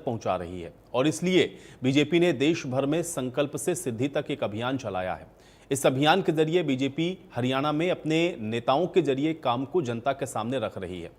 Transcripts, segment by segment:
पहुंचा रही है और इसलिए बीजेपी ने देश भर में संकल्प से सिद्धि तक एक अभियान चलाया है। इस अभियान के जरिए बीजेपी हरियाणा में अपने नेताओं के जरिए काम को जनता के सामने रख रही है।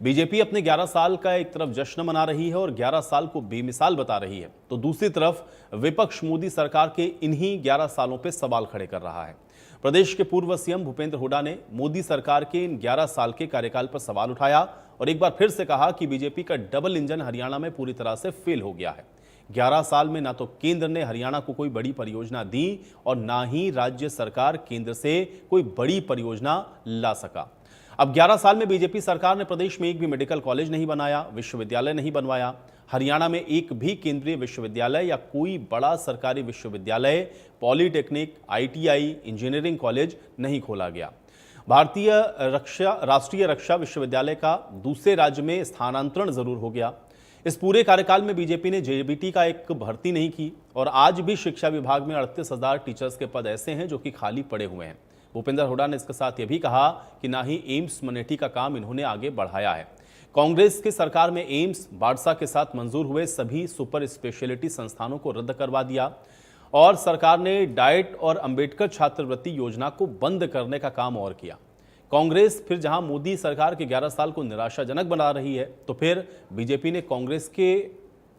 बीजेपी अपने 11 साल का एक तरफ जश्न मना रही है और 11 साल को बेमिसाल बता रही है, तो दूसरी तरफ विपक्ष मोदी सरकार के इन्हीं 11 सालों पर सवाल खड़े कर रहा है। प्रदेश के पूर्व सीएम भूपेंद्र हुड्डा ने मोदी सरकार के इन 11 साल के कार्यकाल पर सवाल उठाया और एक बार फिर से कहा कि बीजेपी का डबल इंजन हरियाणा में पूरी तरह से फेल हो गया है। 11 साल में ना तो केंद्र ने हरियाणा को कोई बड़ी परियोजना दी और ना ही राज्य सरकार केंद्र से कोई बड़ी परियोजना ला सका। अब 11 साल में बीजेपी सरकार ने प्रदेश में एक भी मेडिकल कॉलेज नहीं बनाया, विश्वविद्यालय नहीं बनवाया। हरियाणा में एक भी केंद्रीय विश्वविद्यालय या कोई बड़ा सरकारी विश्वविद्यालय, पॉलिटेक्निक, आईटीआई, इंजीनियरिंग कॉलेज नहीं खोला गया। राष्ट्रीय रक्षा विश्वविद्यालय का दूसरे राज्य में स्थानांतरण जरूर हो गया। इस पूरे कार्यकाल में बीजेपी ने जेबीटी का एक भर्ती नहीं की और आज भी शिक्षा विभाग में 38,000 टीचर्स के पद ऐसे हैं जो कि खाली पड़े हुए हैं। भूपेंद्र हुड्डा ने इसके साथ यह भी कहा कि ना ही एम्स मनेठी का काम इन्होंने आगे बढ़ाया है। कांग्रेस की सरकार में एम्स बाड़सा के साथ मंजूर हुए सभी सुपर स्पेशलिटी संस्थानों को रद्द करवा दिया और सरकार ने डाइट और अंबेडकर छात्रवृत्ति योजना को बंद करने का काम और किया। कांग्रेस फिर जहां मोदी सरकार के 11 साल को निराशाजनक बना रही है, तो फिर बीजेपी ने कांग्रेस के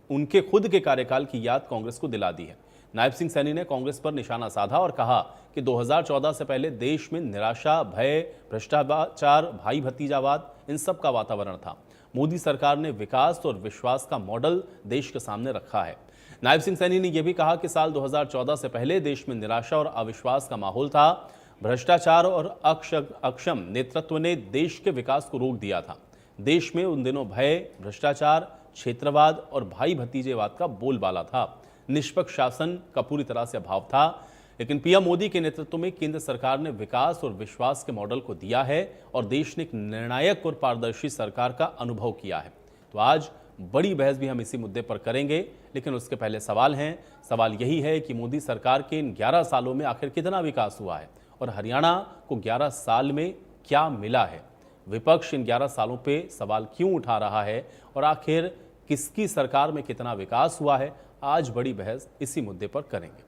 उनके खुद के कार्यकाल की याद कांग्रेस को दिला दी है। नायब सिंह सैनी ने कांग्रेस पर निशाना साधा और कहा कि 2014 से पहले देश में निराशा, भय, भ्रष्टाचार, भाई भतीजावाद, इन सब का वातावरण था। मोदी सरकार ने विकास और विश्वास का मॉडल देश के सामने रखा है। नायब सिंह सैनी ने यह भी कहा कि साल 2014 से पहले देश में निराशा और अविश्वास का माहौल था। भ्रष्टाचार और अक्षम नेतृत्व ने देश के विकास को रोक दिया था। देश में उन दिनों भय, भ्रष्टाचार, क्षेत्रवाद और भाई भतीजेवाद का बोलबाला था। निष्पक्ष शासन का पूरी तरह से अभाव था। लेकिन पीएम मोदी के नेतृत्व में केंद्र सरकार ने विकास और विश्वास के मॉडल को दिया है और देश ने एक निर्णायक और पारदर्शी सरकार का अनुभव किया है। तो आज बड़ी बहस भी हम इसी मुद्दे पर करेंगे, लेकिन उसके पहले सवाल हैं। सवाल यही है कि मोदी सरकार के इन 11 सालों में आखिर कितना विकास हुआ है और हरियाणा को 11 साल में क्या मिला है। विपक्ष इन 11 सालों पे सवाल क्यों उठा रहा है और आखिर किसकी सरकार में कितना विकास हुआ है, आज बड़ी बहस इसी मुद्दे पर करेंगे।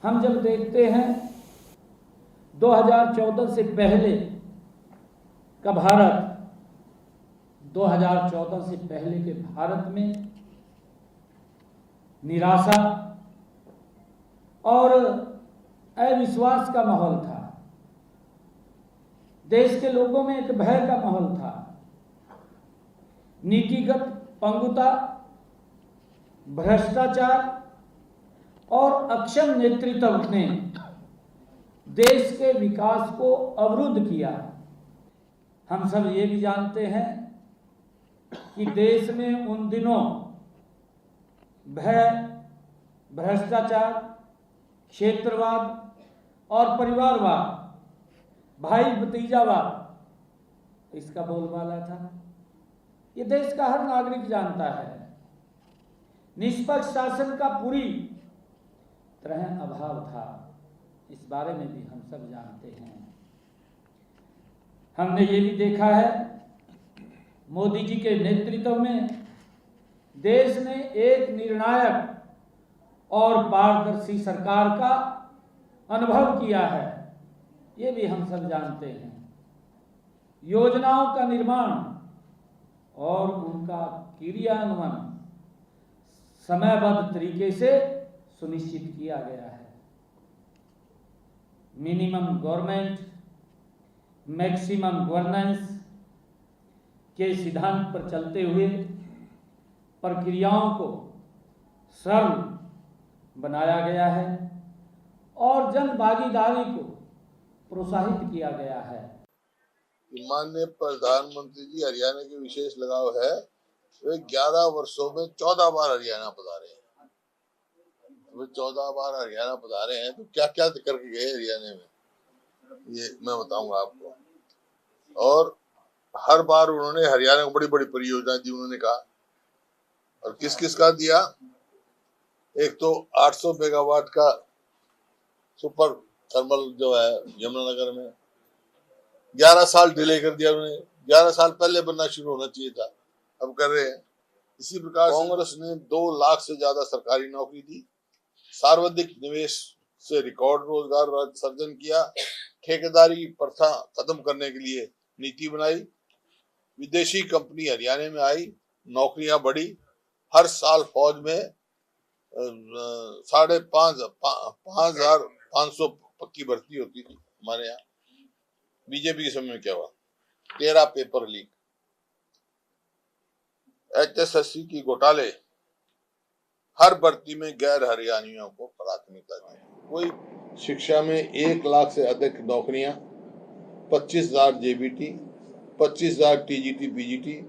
हम जब देखते हैं 2014 से पहले का भारत, 2014 से पहले के भारत में निराशा और अविश्वास का माहौल था। देश के लोगों में एक भय का माहौल था। नीतिगत पंगुता, भ्रष्टाचार और अक्षम नेतृत्व ने देश के विकास को अवरुद्ध किया। हम सब ये भी जानते हैं कि देश में उन दिनों भय, भ्रष्टाचार, क्षेत्रवाद और परिवारवाद, भाई भतीजावाद इसका बोलबाला था। ये देश का हर नागरिक जानता है। निष्पक्ष शासन का पूरी तरह अभाव था, इस बारे में भी हम सब जानते हैं। हमने ये भी देखा है मोदी जी के नेतृत्व में देश ने एक निर्णायक और पारदर्शी सरकार का अनुभव किया है, ये भी हम सब जानते हैं। योजनाओं का निर्माण और उनका क्रियान्वयन समयबद्ध तरीके से सुनिश्चित किया गया है। मिनिमम गवर्नमेंट, मैक्सिमम गवर्नेंस के सिद्धांत पर चलते हुए प्रक्रियाओं को सरल बनाया गया है और जन भागीदारी को प्रोत्साहित किया गया है। माननीय प्रधानमंत्री जी हरियाणा के विशेष लगाव है। वे 11 वर्षों में 14 बार हरियाणा पधारे हैं। वे 14 बार हरियाणा पधारे हैं तो क्या क्या करके गए हरियाणा में, ये मैं बताऊंगा आपको। और हर बार उन्होंने हरियाणा को बड़ी बड़ी परियोजना दी, उन्होंने कहा। और किस किस का दिया? एक तो 800 मेगावाट का सुपर थर्मल जो है यमुनानगर में, 11 साल डिले कर दिया उन्होंने। 11 साल पहले बनना शुरू होना चाहिए था, अब कर रहे हैं। इसी प्रकार कांग्रेस ने 2 लाख से ज्यादा सरकारी नौकरी दी, सार्वजनिक निवेश से रिकॉर्ड रोजगार सर्जन किया, ठेकेदारी प्रथा खत्म करने के लिए नीति बनाई, विदेशी कंपनी हरियाणा में आई, नौकरियां बढ़ी, हर साल फौज में 5,500 पक्की भर्ती होती थी हमारे यहाँ। बीजेपी के समय में क्या हुआ? 13 पेपर लीक, HSSC की घोटाले, हर भर्ती में गैर हरियाणियों को प्राथमिकता दी। कोई शिक्षा में 1 लाख से अधिक नौकरियां, 25,000 JBT, 25,000 TGT PGT,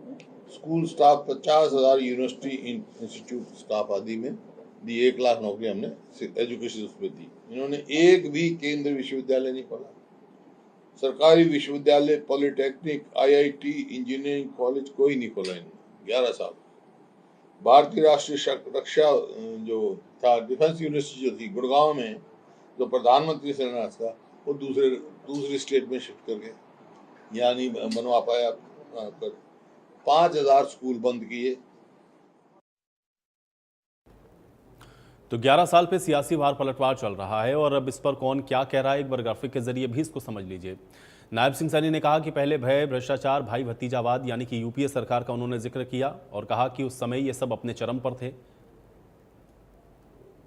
school staff 50,000 university institute staff आदि में दी। 1 लाख नौकरी हमने एजुकेशन उसमें दी। इन्होंने एक भी केंद्रीय विश्वविद्यालय नहीं खोला। सरकारी विश्वविद्यालय, पॉलिटेक्निक, IIT, इंजीनियरिंग कॉलेज कोई नहीं खोला इन्होंने 11 साल। भारतीय राष्ट्रीय रक्षा जो था, डिफेंस यूनिवर्सिटी जो थी गुड़गांव में, जो प्रधानमंत्री सेना था, वो दूसरी स्टेट में शिफ्ट कर गए, यानी बनवा पाया। 5,000 स्कूल बंद किए। तो 11 साल पे सियासी वार पलटवार चल रहा है और अब इस पर कौन क्या कह रहा है, एक बार ग्राफिक के जरिए भी इसको समझ लीजिए। नायब सिंह सैनी ने कहा कि पहले भय, भ्रष्टाचार, भाई भतीजावाद यानी कि UPA सरकार का उन्होंने जिक्र किया और कहा कि उस समय ये सब अपने चरम पर थे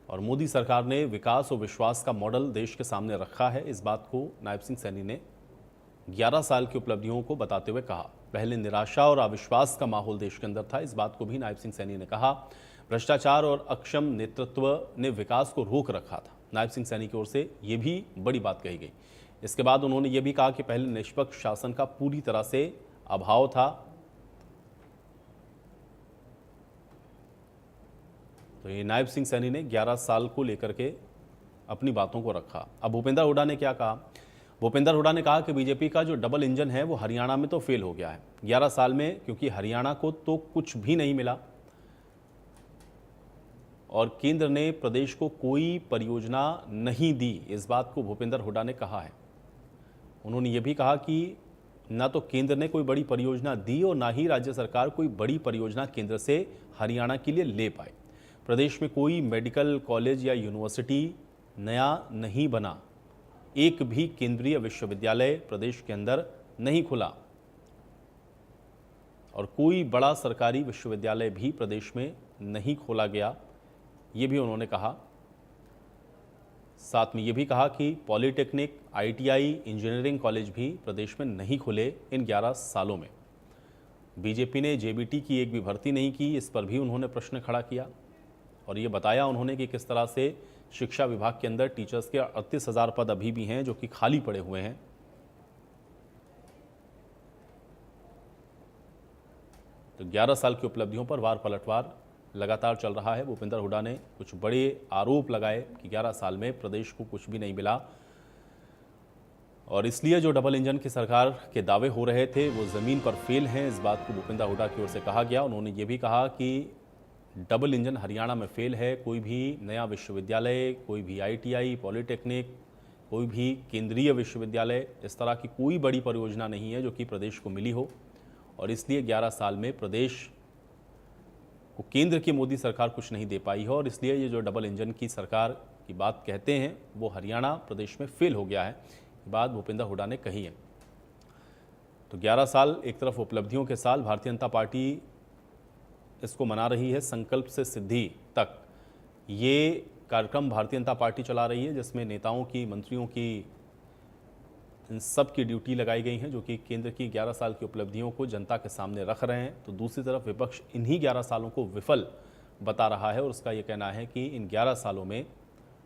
और मोदी सरकार ने विकास और विश्वास का मॉडल देश के सामने रखा है। इस बात को नायब सिंह सैनी ने 11 साल की उपलब्धियों को बताते हुए कहा। पहले निराशा और अविश्वास का माहौल देश के अंदर था, इस बात को भी नायब सिंह सैनी ने कहा। भ्रष्टाचार और अक्षम नेतृत्व ने विकास को रोक रखा था। नायब सिंह सैनी की ओर से यह भी बड़ी बात कही गई। इसके बाद उन्होंने ये भी कहा कि पहले निष्पक्ष शासन का पूरी तरह से अभाव था। तो ये नायब सिंह सैनी ने 11 साल को लेकर के अपनी बातों को रखा। अब भूपेंद्र हुड्डा ने क्या कहा? भूपेंद्र हुड्डा ने कहा कि बीजेपी का जो डबल इंजन है वो हरियाणा में तो फेल हो गया है 11 साल में, क्योंकि हरियाणा को तो कुछ भी नहीं मिला और केंद्र ने प्रदेश को कोई परियोजना नहीं दी। इस बात को भूपेंद्र हुड्डा ने कहा है। उन्होंने ये भी कहा कि ना तो केंद्र ने कोई बड़ी परियोजना दी और ना ही राज्य सरकार कोई बड़ी परियोजना केंद्र से हरियाणा के लिए ले पाए। प्रदेश में कोई मेडिकल कॉलेज या यूनिवर्सिटी नया नहीं बना, एक भी केंद्रीय विश्वविद्यालय प्रदेश के अंदर नहीं खुला और कोई बड़ा सरकारी विश्वविद्यालय भी प्रदेश में नहीं खोला गया, ये भी उन्होंने कहा। साथ में ये भी कहा कि पॉलिटेक्निक, ITI, इंजीनियरिंग कॉलेज भी प्रदेश में नहीं खुले इन 11 सालों में। बीजेपी ने JBT की एक भी भर्ती नहीं की, इस पर भी उन्होंने प्रश्न खड़ा किया और ये बताया उन्होंने कि किस तरह से शिक्षा विभाग के अंदर टीचर्स के 38,000 पद अभी भी हैं जो कि खाली पड़े हुए हैं। तो 11 साल की उपलब्धियों पर वार पलटवार लगातार चल रहा है। भूपेंद्र हुड्डा ने कुछ बड़े आरोप लगाए कि 11 साल में प्रदेश को कुछ भी नहीं मिला और इसलिए जो डबल इंजन की सरकार के दावे हो रहे थे वो ज़मीन पर फेल हैं। इस बात को भूपेंद्र हुड्डा की ओर से कहा गया। उन्होंने ये भी कहा कि डबल इंजन हरियाणा में फेल है। कोई भी नया विश्वविद्यालय, कोई भी ITI, पॉलिटेक्निक, कोई भी केंद्रीय विश्वविद्यालय, इस तरह की कोई बड़ी परियोजना नहीं है जो कि प्रदेश को मिली हो और इसलिए 11 साल में प्रदेश को केंद्र की मोदी सरकार कुछ नहीं दे पाई है और इसलिए ये जो डबल इंजन की सरकार की बात कहते हैं वो हरियाणा प्रदेश में फेल हो गया है। ये बात भूपेंद्र हुड्डा ने कही है। तो 11 साल एक तरफ उपलब्धियों के साल, भारतीय जनता पार्टी इसको मना रही है संकल्प से सिद्धि तक। ये कार्यक्रम भारतीय जनता पार्टी चला रही है जिसमें नेताओं की, मंत्रियों की, इन सब की ड्यूटी लगाई गई हैं जो कि केंद्र की 11 साल की उपलब्धियों को जनता के सामने रख रहे हैं। तो दूसरी तरफ विपक्ष इन्हीं 11 सालों को विफल बता रहा है और उसका ये कहना है कि इन 11 सालों में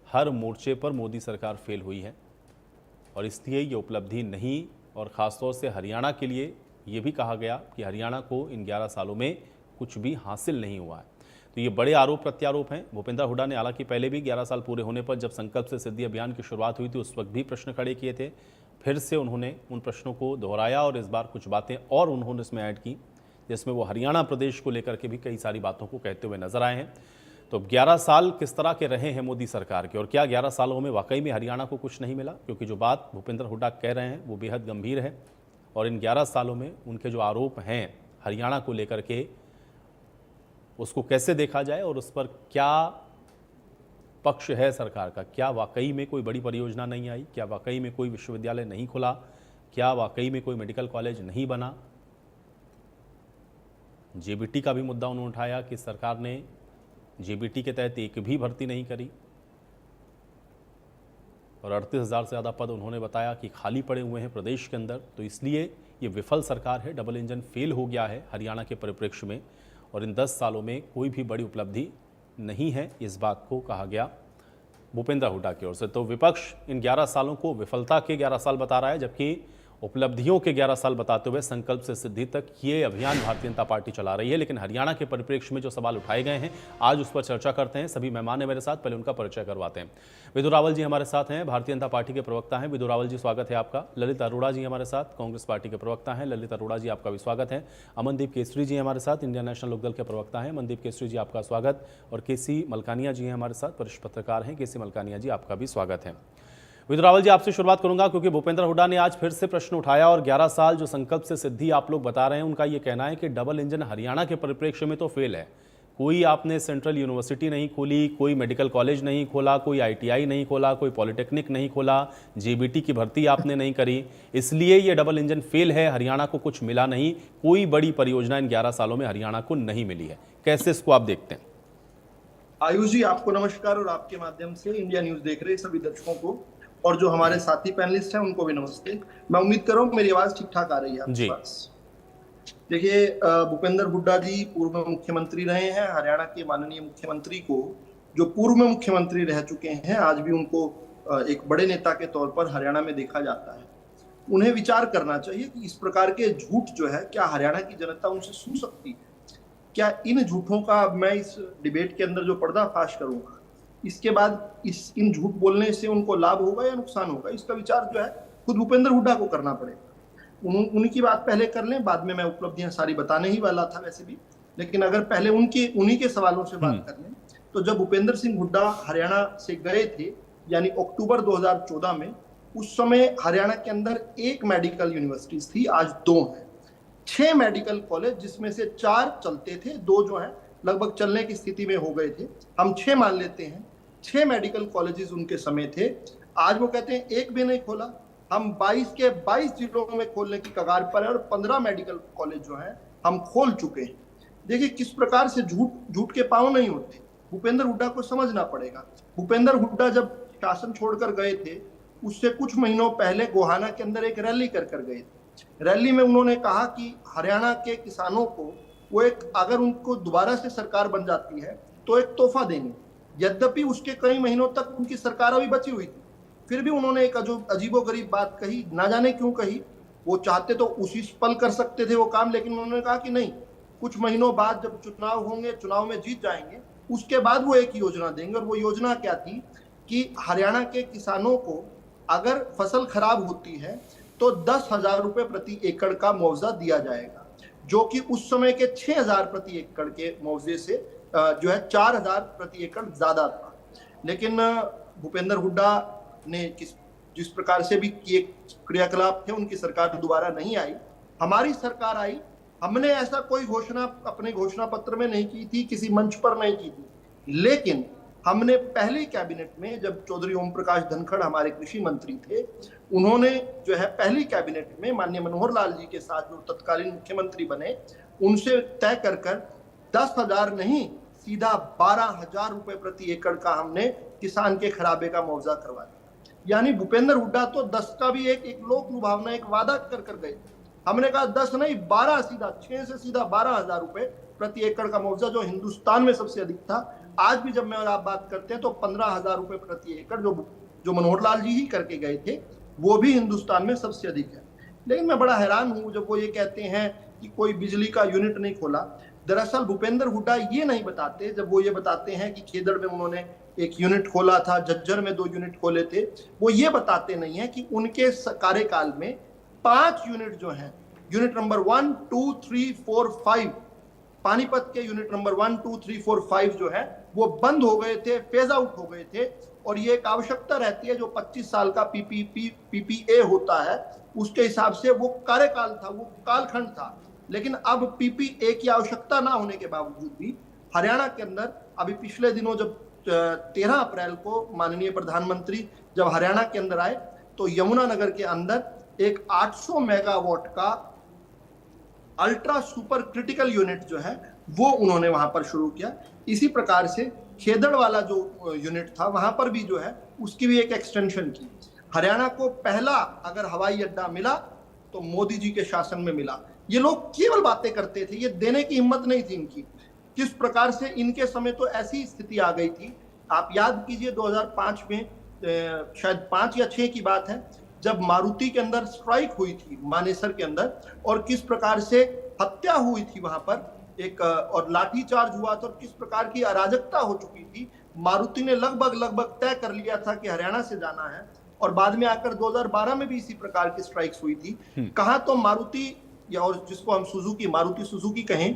हर मोर्चे पर मोदी सरकार फेल हुई है और इसलिए ये उपलब्धि नहीं, और ख़ासतौर से हरियाणा के लिए ये भी कहा गया कि हरियाणा को इन 11 सालों में कुछ भी हासिल नहीं हुआ है। तो ये बड़े आरोप प्रत्यारोप हैं। भूपेंद्र हुड्डा ने हालांकि पहले भी 11 साल पूरे होने पर जब संकल्प से सिद्धि अभियान की शुरुआत हुई थी उस वक्त भी प्रश्न खड़े किए थे। फिर से उन्होंने उन प्रश्नों को दोहराया और इस बार कुछ बातें और उन्होंने इसमें ऐड की जिसमें वो हरियाणा प्रदेश को लेकर के भी कई सारी बातों को कहते हुए नजर आए हैं। तो 11 साल किस तरह के रहे हैं मोदी सरकार के और क्या 11 सालों में वाकई में हरियाणा को कुछ नहीं मिला? क्योंकि जो बात भूपेंद्र हुड्डा कह रहे हैं वो बेहद गंभीर है। और इन 11 सालों में उनके जो आरोप हैं हरियाणा को लेकर के, उसको कैसे देखा जाए और उस पर क्या पक्ष है सरकार का। क्या वाकई में कोई बड़ी परियोजना नहीं आई? क्या वाकई में कोई विश्वविद्यालय नहीं खुला? क्या वाकई में कोई मेडिकल कॉलेज नहीं बना? जेबीटी का भी मुद्दा उन्होंने उठाया कि सरकार ने जेबीटी के तहत एक भी भर्ती नहीं करी और 38,000 से ज़्यादा पद उन्होंने बताया कि खाली पड़े हुए हैं प्रदेश के अंदर। तो इसलिए ये विफल सरकार है, डबल इंजन फेल हो गया है हरियाणा के परिप्रेक्ष्य में, और इन 10 सालों में कोई भी बड़ी उपलब्धि नहीं है। इस बात को कहा गया भूपेंद्र हुड्डा की ओर से। तो विपक्ष इन 11 सालों को विफलता के 11 साल बता रहा है, जबकि उपलब्धियों के 11 साल बताते हुए संकल्प से सिद्धि तक ये अभियान भारतीय जनता पार्टी चला रही है। लेकिन हरियाणा के परिप्रेक्ष्य में जो सवाल उठाए गए हैं आज उस पर चर्चा करते हैं। सभी मेहमान हैं मेरे साथ, पहले उनका परिचय करवाते हैं। विदु रावल जी हमारे साथ हैं, भारतीय जनता पार्टी के प्रवक्ता हैं। विदु रावल जी स्वागत है आपका। ललित अरोड़ा जी हमारे साथ, कांग्रेस पार्टी के प्रवक्ता हैं। ललित अरोड़ा जी आपका भी स्वागत है। अमनदीप केसरी जी हमारे साथ, इंडियन नेशनल लोकदल के प्रवक्ता हैं। अमनदीप केसरी जी आपका स्वागत। और केसी मलकानिया जी हैं हमारे साथ, वरिष्ठ पत्रकार हैं। केसी मलकानिया जी आपका भी स्वागत है। विदु रावल जी आपसे शुरुआत करूंगा, क्योंकि भूपेंद्र हुड्डा ने आज फिर से प्रश्न उठाया और 11 साल जो संकल्प से सिद्धि आप लोग बता रहे हैं, उनका ये कहना है कि डबल इंजन हरियाणा के परिप्रेक्ष्य में तो फेल है। कोई आपने सेंट्रल यूनिवर्सिटी नहीं खोली, कोई मेडिकल कॉलेज नहीं खोला, कोई ITI नहीं खोला, कोई पॉलिटेक्निक नहीं खोला, जेबीटी की भर्ती आपने नहीं करी, इसलिए ये डबल इंजन फेल है। हरियाणा को कुछ मिला नहीं, कोई बड़ी परियोजना इन 11 सालों में हरियाणा को नहीं मिली है। कैसे इसको आप देखते हैं? आयुष जी, आपको नमस्कार और आपके माध्यम से इंडिया न्यूज देख रहे सभी दर्शकों को और जो हमारे साथी पैनलिस्ट हैं उनको भी नमस्ते। मैं उम्मीद कर रहा हूँ मेरी आवाज ठीक ठाक आ रही है आपके पास। देखिए, भूपेंद्र हुड्डा जी पूर्व में मुख्यमंत्री रहे हैं। हरियाणा के माननीय मुख्यमंत्री को, जो पूर्व में मुख्यमंत्री रह चुके हैं, आज भी उनको एक बड़े नेता के तौर पर हरियाणा में देखा जाता है। उन्हें विचार करना चाहिए कि इस प्रकार के झूठ जो है, क्या हरियाणा की जनता उनसे सुन सकती है? क्या इन झूठों का मैं इस डिबेट के अंदर जो पर्दाफाश करूंगा, इसके बाद इन झूठ बोलने से उनको लाभ होगा या नुकसान होगा, इसका विचार जो है खुद भूपेंद्र हुड्डा को करना पड़ेगा। उनकी बात पहले कर लें, बाद में मैं उपलब्धियां सारी बताने ही वाला था वैसे भी, लेकिन अगर पहले उन्हीं के सवालों से बात कर लें, तो जब भूपेंद्र सिंह हुड्डा हरियाणा से गए थे, यानी अक्टूबर 2014 में, उस समय हरियाणा के अंदर 1 मेडिकल यूनिवर्सिटीज थी, आज 2 है। 6 मेडिकल कॉलेज, जिसमें से 4 चलते थे, 2 जो है लगभग चलने की स्थिति में हो गए थे, हम 6 मान लेते हैं। 6 मेडिकल कॉलेजेस उनके समय थे। आज वो कहते हैं 1 भी नहीं खोला। हम 22 के 22 जिलों में खोलने की कगार पर है और 15 मेडिकल कॉलेज जो है हम खोल चुके हैं। देखिए किस प्रकार से झूठ के पांव नहीं होते। भूपेंद्र हुड्डा को समझना पड़ेगा। भूपेंद्र हुड्डा जब शासन छोड़कर गए थे, उससे कुछ महीनों पहले गोहाना के अंदर एक रैली कर गए थे। रैली में उन्होंने कहा कि हरियाणा के किसानों को वो अगर उनको दोबारा से सरकार बन जाती है तो एक तोहफा देंगे। यद्यपि उसके कई महीनों तक उनकी सरकार अभी बची हुई थी, फिर भी उन्होंने एक अजीबोगरीब बात कही, ना जाने क्यों कही। वो चाहते तो उसी पल कर सकते थे वो काम, लेकिन उन्होंने कहा कि नहीं, कुछ महीनों बाद जब चुनाव होंगे, चुनाव में जीत जाएंगे, उसके बाद वो एक योजना देंगे। और वो योजना क्या थी कि हरियाणा के किसानों को अगर फसल खराब होती है तो 10,000 रुपए प्रति एकड़ का मुआवजा दिया जाएगा, जो कि उस समय के 6,000 प्रति एकड़ के मुआवजे से जो है 4,000 प्रति एकड़ ज्यादा था। लेकिन भूपेंद्र हुड्डा ने जिस प्रकार से भी किए क्रियाकलाप थे, उनकी सरकार दोबारा नहीं आई। हमारी सरकार आई, हमने ऐसा कोई घोषणा अपने घोषणा पत्र में नहीं की थी, किसी मंच पर नहीं की थी, लेकिन हमने पहले कैबिनेट में, जब चौधरी ओम प्रकाश धनखड़ हमारे कृषि मंत्री थे, उन्होंने जो है पहली कैबिनेट में माननीय मनोहर लाल जी के साथ, जो तत्कालीन मुख्यमंत्री बने, उनसे तय कर 10,000 नहीं, सीधा 12,000 रुपए प्रति एकड़ का हमने किसान के खराबे का मुआवजा करवा दिया। यानी भूपेंद्र हुड्डा तो 10 का भी एक लोक लुभावना, एक वादा कर गए। हमने कहा 10 नहीं, 12, सीधा 6 से सीधा 12,000 रुपए प्रति एकड़ का मुआवजा, जो हिंदुस्तान में सबसे अधिक था। आज भी जब मैं और आप बात करते हैं तो 15,000 रुपए प्रति एकड़ जो मनोहर लाल जी ही करके गए थे, वो भी हिंदुस्तान में सबसे अधिक है। लेकिन मैं बड़ा हैरान हूं जब वो ये कहते हैं कि कोई बिजली का यूनिट नहीं खोला। दरअसल भूपेंद्र हुड्डा ये नहीं बताते, जब वो ये बताते हैं कि खेदड़ में उन्होंने एक यूनिट खोला था, झज्जर में 2 यूनिट खोले थे, वो ये बताते नहीं है कि उनके कार्यकाल में 5 यूनिट जो हैं, यूनिट नंबर 1, 2, 3, 4, 5, पानीपत के यूनिट नंबर 1, 2, 3, 4, 5 जो है वो बंद हो गए थे, फेज आउट हो गए थे। और ये एक आवश्यकता रहती है, जो 25 साल का पीपीए होता है उसके हिसाब से वो कार्यकाल था, वो कालखंड था। लेकिन अब पीपीए की आवश्यकता ना होने के बावजूद भी हरियाणा के अंदर अभी पिछले दिनों जब 13 अप्रैल को माननीय प्रधानमंत्री जब हरियाणा के अंदर आए तो यमुनानगर के अंदर एक 800 मेगावाट का अल्ट्रा सुपर क्रिटिकल यूनिट जो है वो उन्होंने वहां पर शुरू किया। इसी प्रकार से खेदड़ वाला जो यूनिट था वहां पर भी जो है उसकी भी एक एक्सटेंशन की। हरियाणा को पहला अगर हवाई अड्डा मिला तो मोदी जी के शासन में मिला। ये लोग केवल बातें करते थे, ये देने की हिम्मत नहीं थी इनकी। किस प्रकार से इनके समय तो ऐसी स्थिति आ गई थी, आप याद कीजिए 2005 में शायद 5 या 6 की बात है, जब मारुति के अंदर स्ट्राइक हुई थी मानेसर के अंदर, और किस प्रकार से हत्या हुई थी वहां पर एक, और लाठीचार्ज हुआ था, और किस प्रकार की अराजकता हो चुकी थी। मारुति ने लगभग तय कर लिया था कि हरियाणा से जाना है, और बाद में आकर 2012 में भी इसी प्रकार की स्ट्राइक्स हुई थी। कहां तो मारुति, या और जिसको हम सुजुकी, मारुति सुजुकी कहें,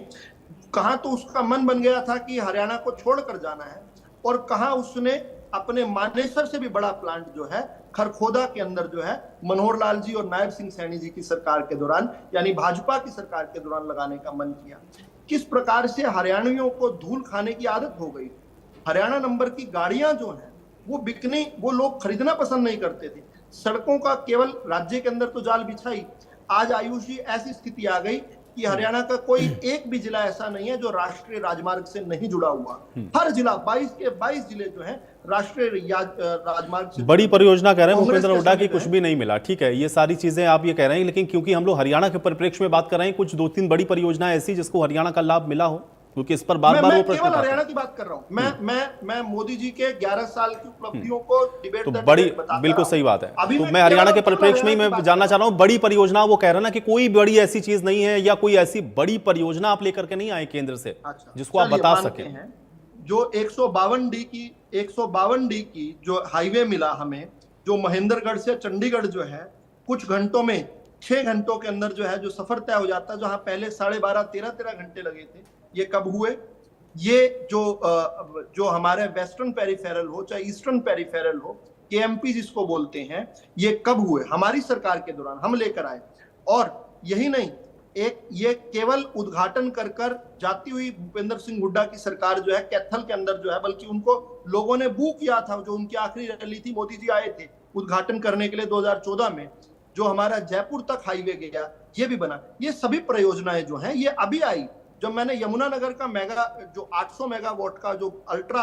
कहां तो उसका मन बन गया था कि हरियाणा को छोड़कर जाना है, और कहां उसने अपने मानेसर से भी बड़ा प्लांट जो है खरखोदा के अंदर जो है मनोहर लाल जी और नायब सिंह सैनी जी की सरकार के दौरान, यानी भाजपा की सरकार के दौरान लगाने का मन किया। किस प्रकार से हरियाणवियों को धूल खाने की आदत हो गई। हरियाणा नंबर की गाड़ियां जो हैं वो बिकने, वो लोग खरीदना पसंद नहीं करते थे। सड़कों का केवल राज्य के अंदर तो जाल बिछाई, आज आयुष जी ऐसी स्थिति आ गई कि हरियाणा का कोई एक भी जिला ऐसा नहीं है जो राष्ट्रीय राजमार्ग से नहीं जुड़ा हुआ। हर जिला 22 के 22 जिले जो हैं राष्ट्रीय राजमार्ग से। बड़ी परियोजना कह रहे हैं भूपेंद्र हुड्डा की, कुछ भी नहीं मिला। ठीक है, ये सारी चीजें आप ये कह रहे हैं, लेकिन क्योंकि हम लोग हरियाणा के परिप्रेक्ष्य में बात कर रहे हैं, कुछ 2-3 बड़ी परियोजनाएं ऐसी जिसको हरियाणा का लाभ मिला हो, क्योंकि इस पर बार-बार वो प्रश्न केवल हरियाणा की बात कर रहा हूं। मैं मोदी जी के 11 साल की उपलब्धियों को डिबेट तो बड़ी, बिल्कुल सही बात है। तो मैं हरियाणा के परिप्रेक्ष्य में मैं जानना चाह रहा हूं, बड़ी परियोजना वो कह रहे हैं ना कि कोई बड़ी ऐसी चीज नहीं है, या कोई ऐसी बड़ी परियोजना आप लेकर के नहीं आए केंद्र से जिसको आप बता सकें। जो 152 डी की जो हाईवे मिला हमें, जो महेंद्रगढ़ से चंडीगढ़ जो है कुछ घंटों में, 6 घंटों के अंदर जो है जो सफर तय हो जाता है, जहां पहले 12.5-13 घंटे लगे थे, ये कब हुए? ये जो हमारे वेस्टर्न पेरिफेरल हो चाहे ईस्टर्न पेरिफेरल हो, केएमपी जिसको बोलते हैं, ये कब हुए? हमारी सरकार के दौरान हम लेकर आए। और यही नहीं, एक ये केवल उद्घाटन कर जाती हुई भूपेंद्र सिंह हुड्डा की सरकार जो है कैथल के अंदर जो है, बल्कि उनको लोगों ने बू किया था, जो उनकी आखिरी रैली थी, मोदी जी आए थे उद्घाटन करने के लिए 2014 में, जो हमारा जयपुर तक हाईवे गया, ये भी बना। ये सभी परियोजनाएं जो हैं ये अभी आई। जब मैंने यमुनानगर का जो 800 मेगावाट का जो अल्ट्रा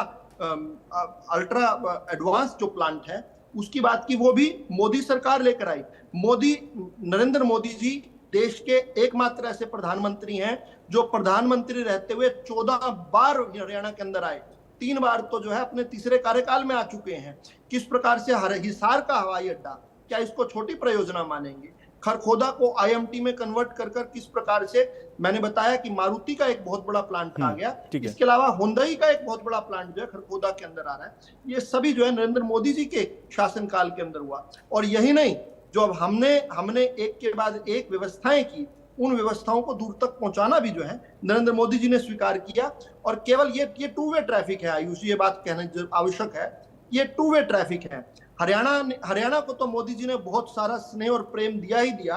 एडवांस जो प्लांट है उसकी बात की, वो भी मोदी सरकार लेकर आई। नरेंद्र मोदी जी देश के एकमात्र ऐसे प्रधानमंत्री हैं जो प्रधानमंत्री रहते हुए 14 बार हरियाणा के अंदर आए। 3 बार तो जो है अपने तीसरे कार्यकाल में आ चुके हैं। किस प्रकार से हिसार का हवाई अड्डा, क्या इसको छोटी परियोजना मानेंगे? खरखोदा को आईएमटी में कन्वर्ट कर किस प्रकार से, मैंने बताया कि मारुति का एक बहुत बड़ा प्लांट आ गया, इसके अलावा हुंडई का एक बहुत बड़ा प्लांट जो है खरखोदा के अंदर आ रहा है। ये सभी जो है नरेंद्र मोदी जी के शासनकाल के अंदर हुआ। और यही नहीं, जो अब हमने एक के बाद एक व्यवस्थाएं की, उन व्यवस्थाओं को दूर तक पहुंचाना भी जो है नरेंद्र मोदी जी ने स्वीकार किया। और केवल ये 2 वे ट्रैफिक है आयुष, ये बात कहना आवश्यक है, ये 2 वे ट्रैफिक है। हरियाणा को तो मोदी जी ने बहुत सारा स्नेह और प्रेम दिया ही दिया।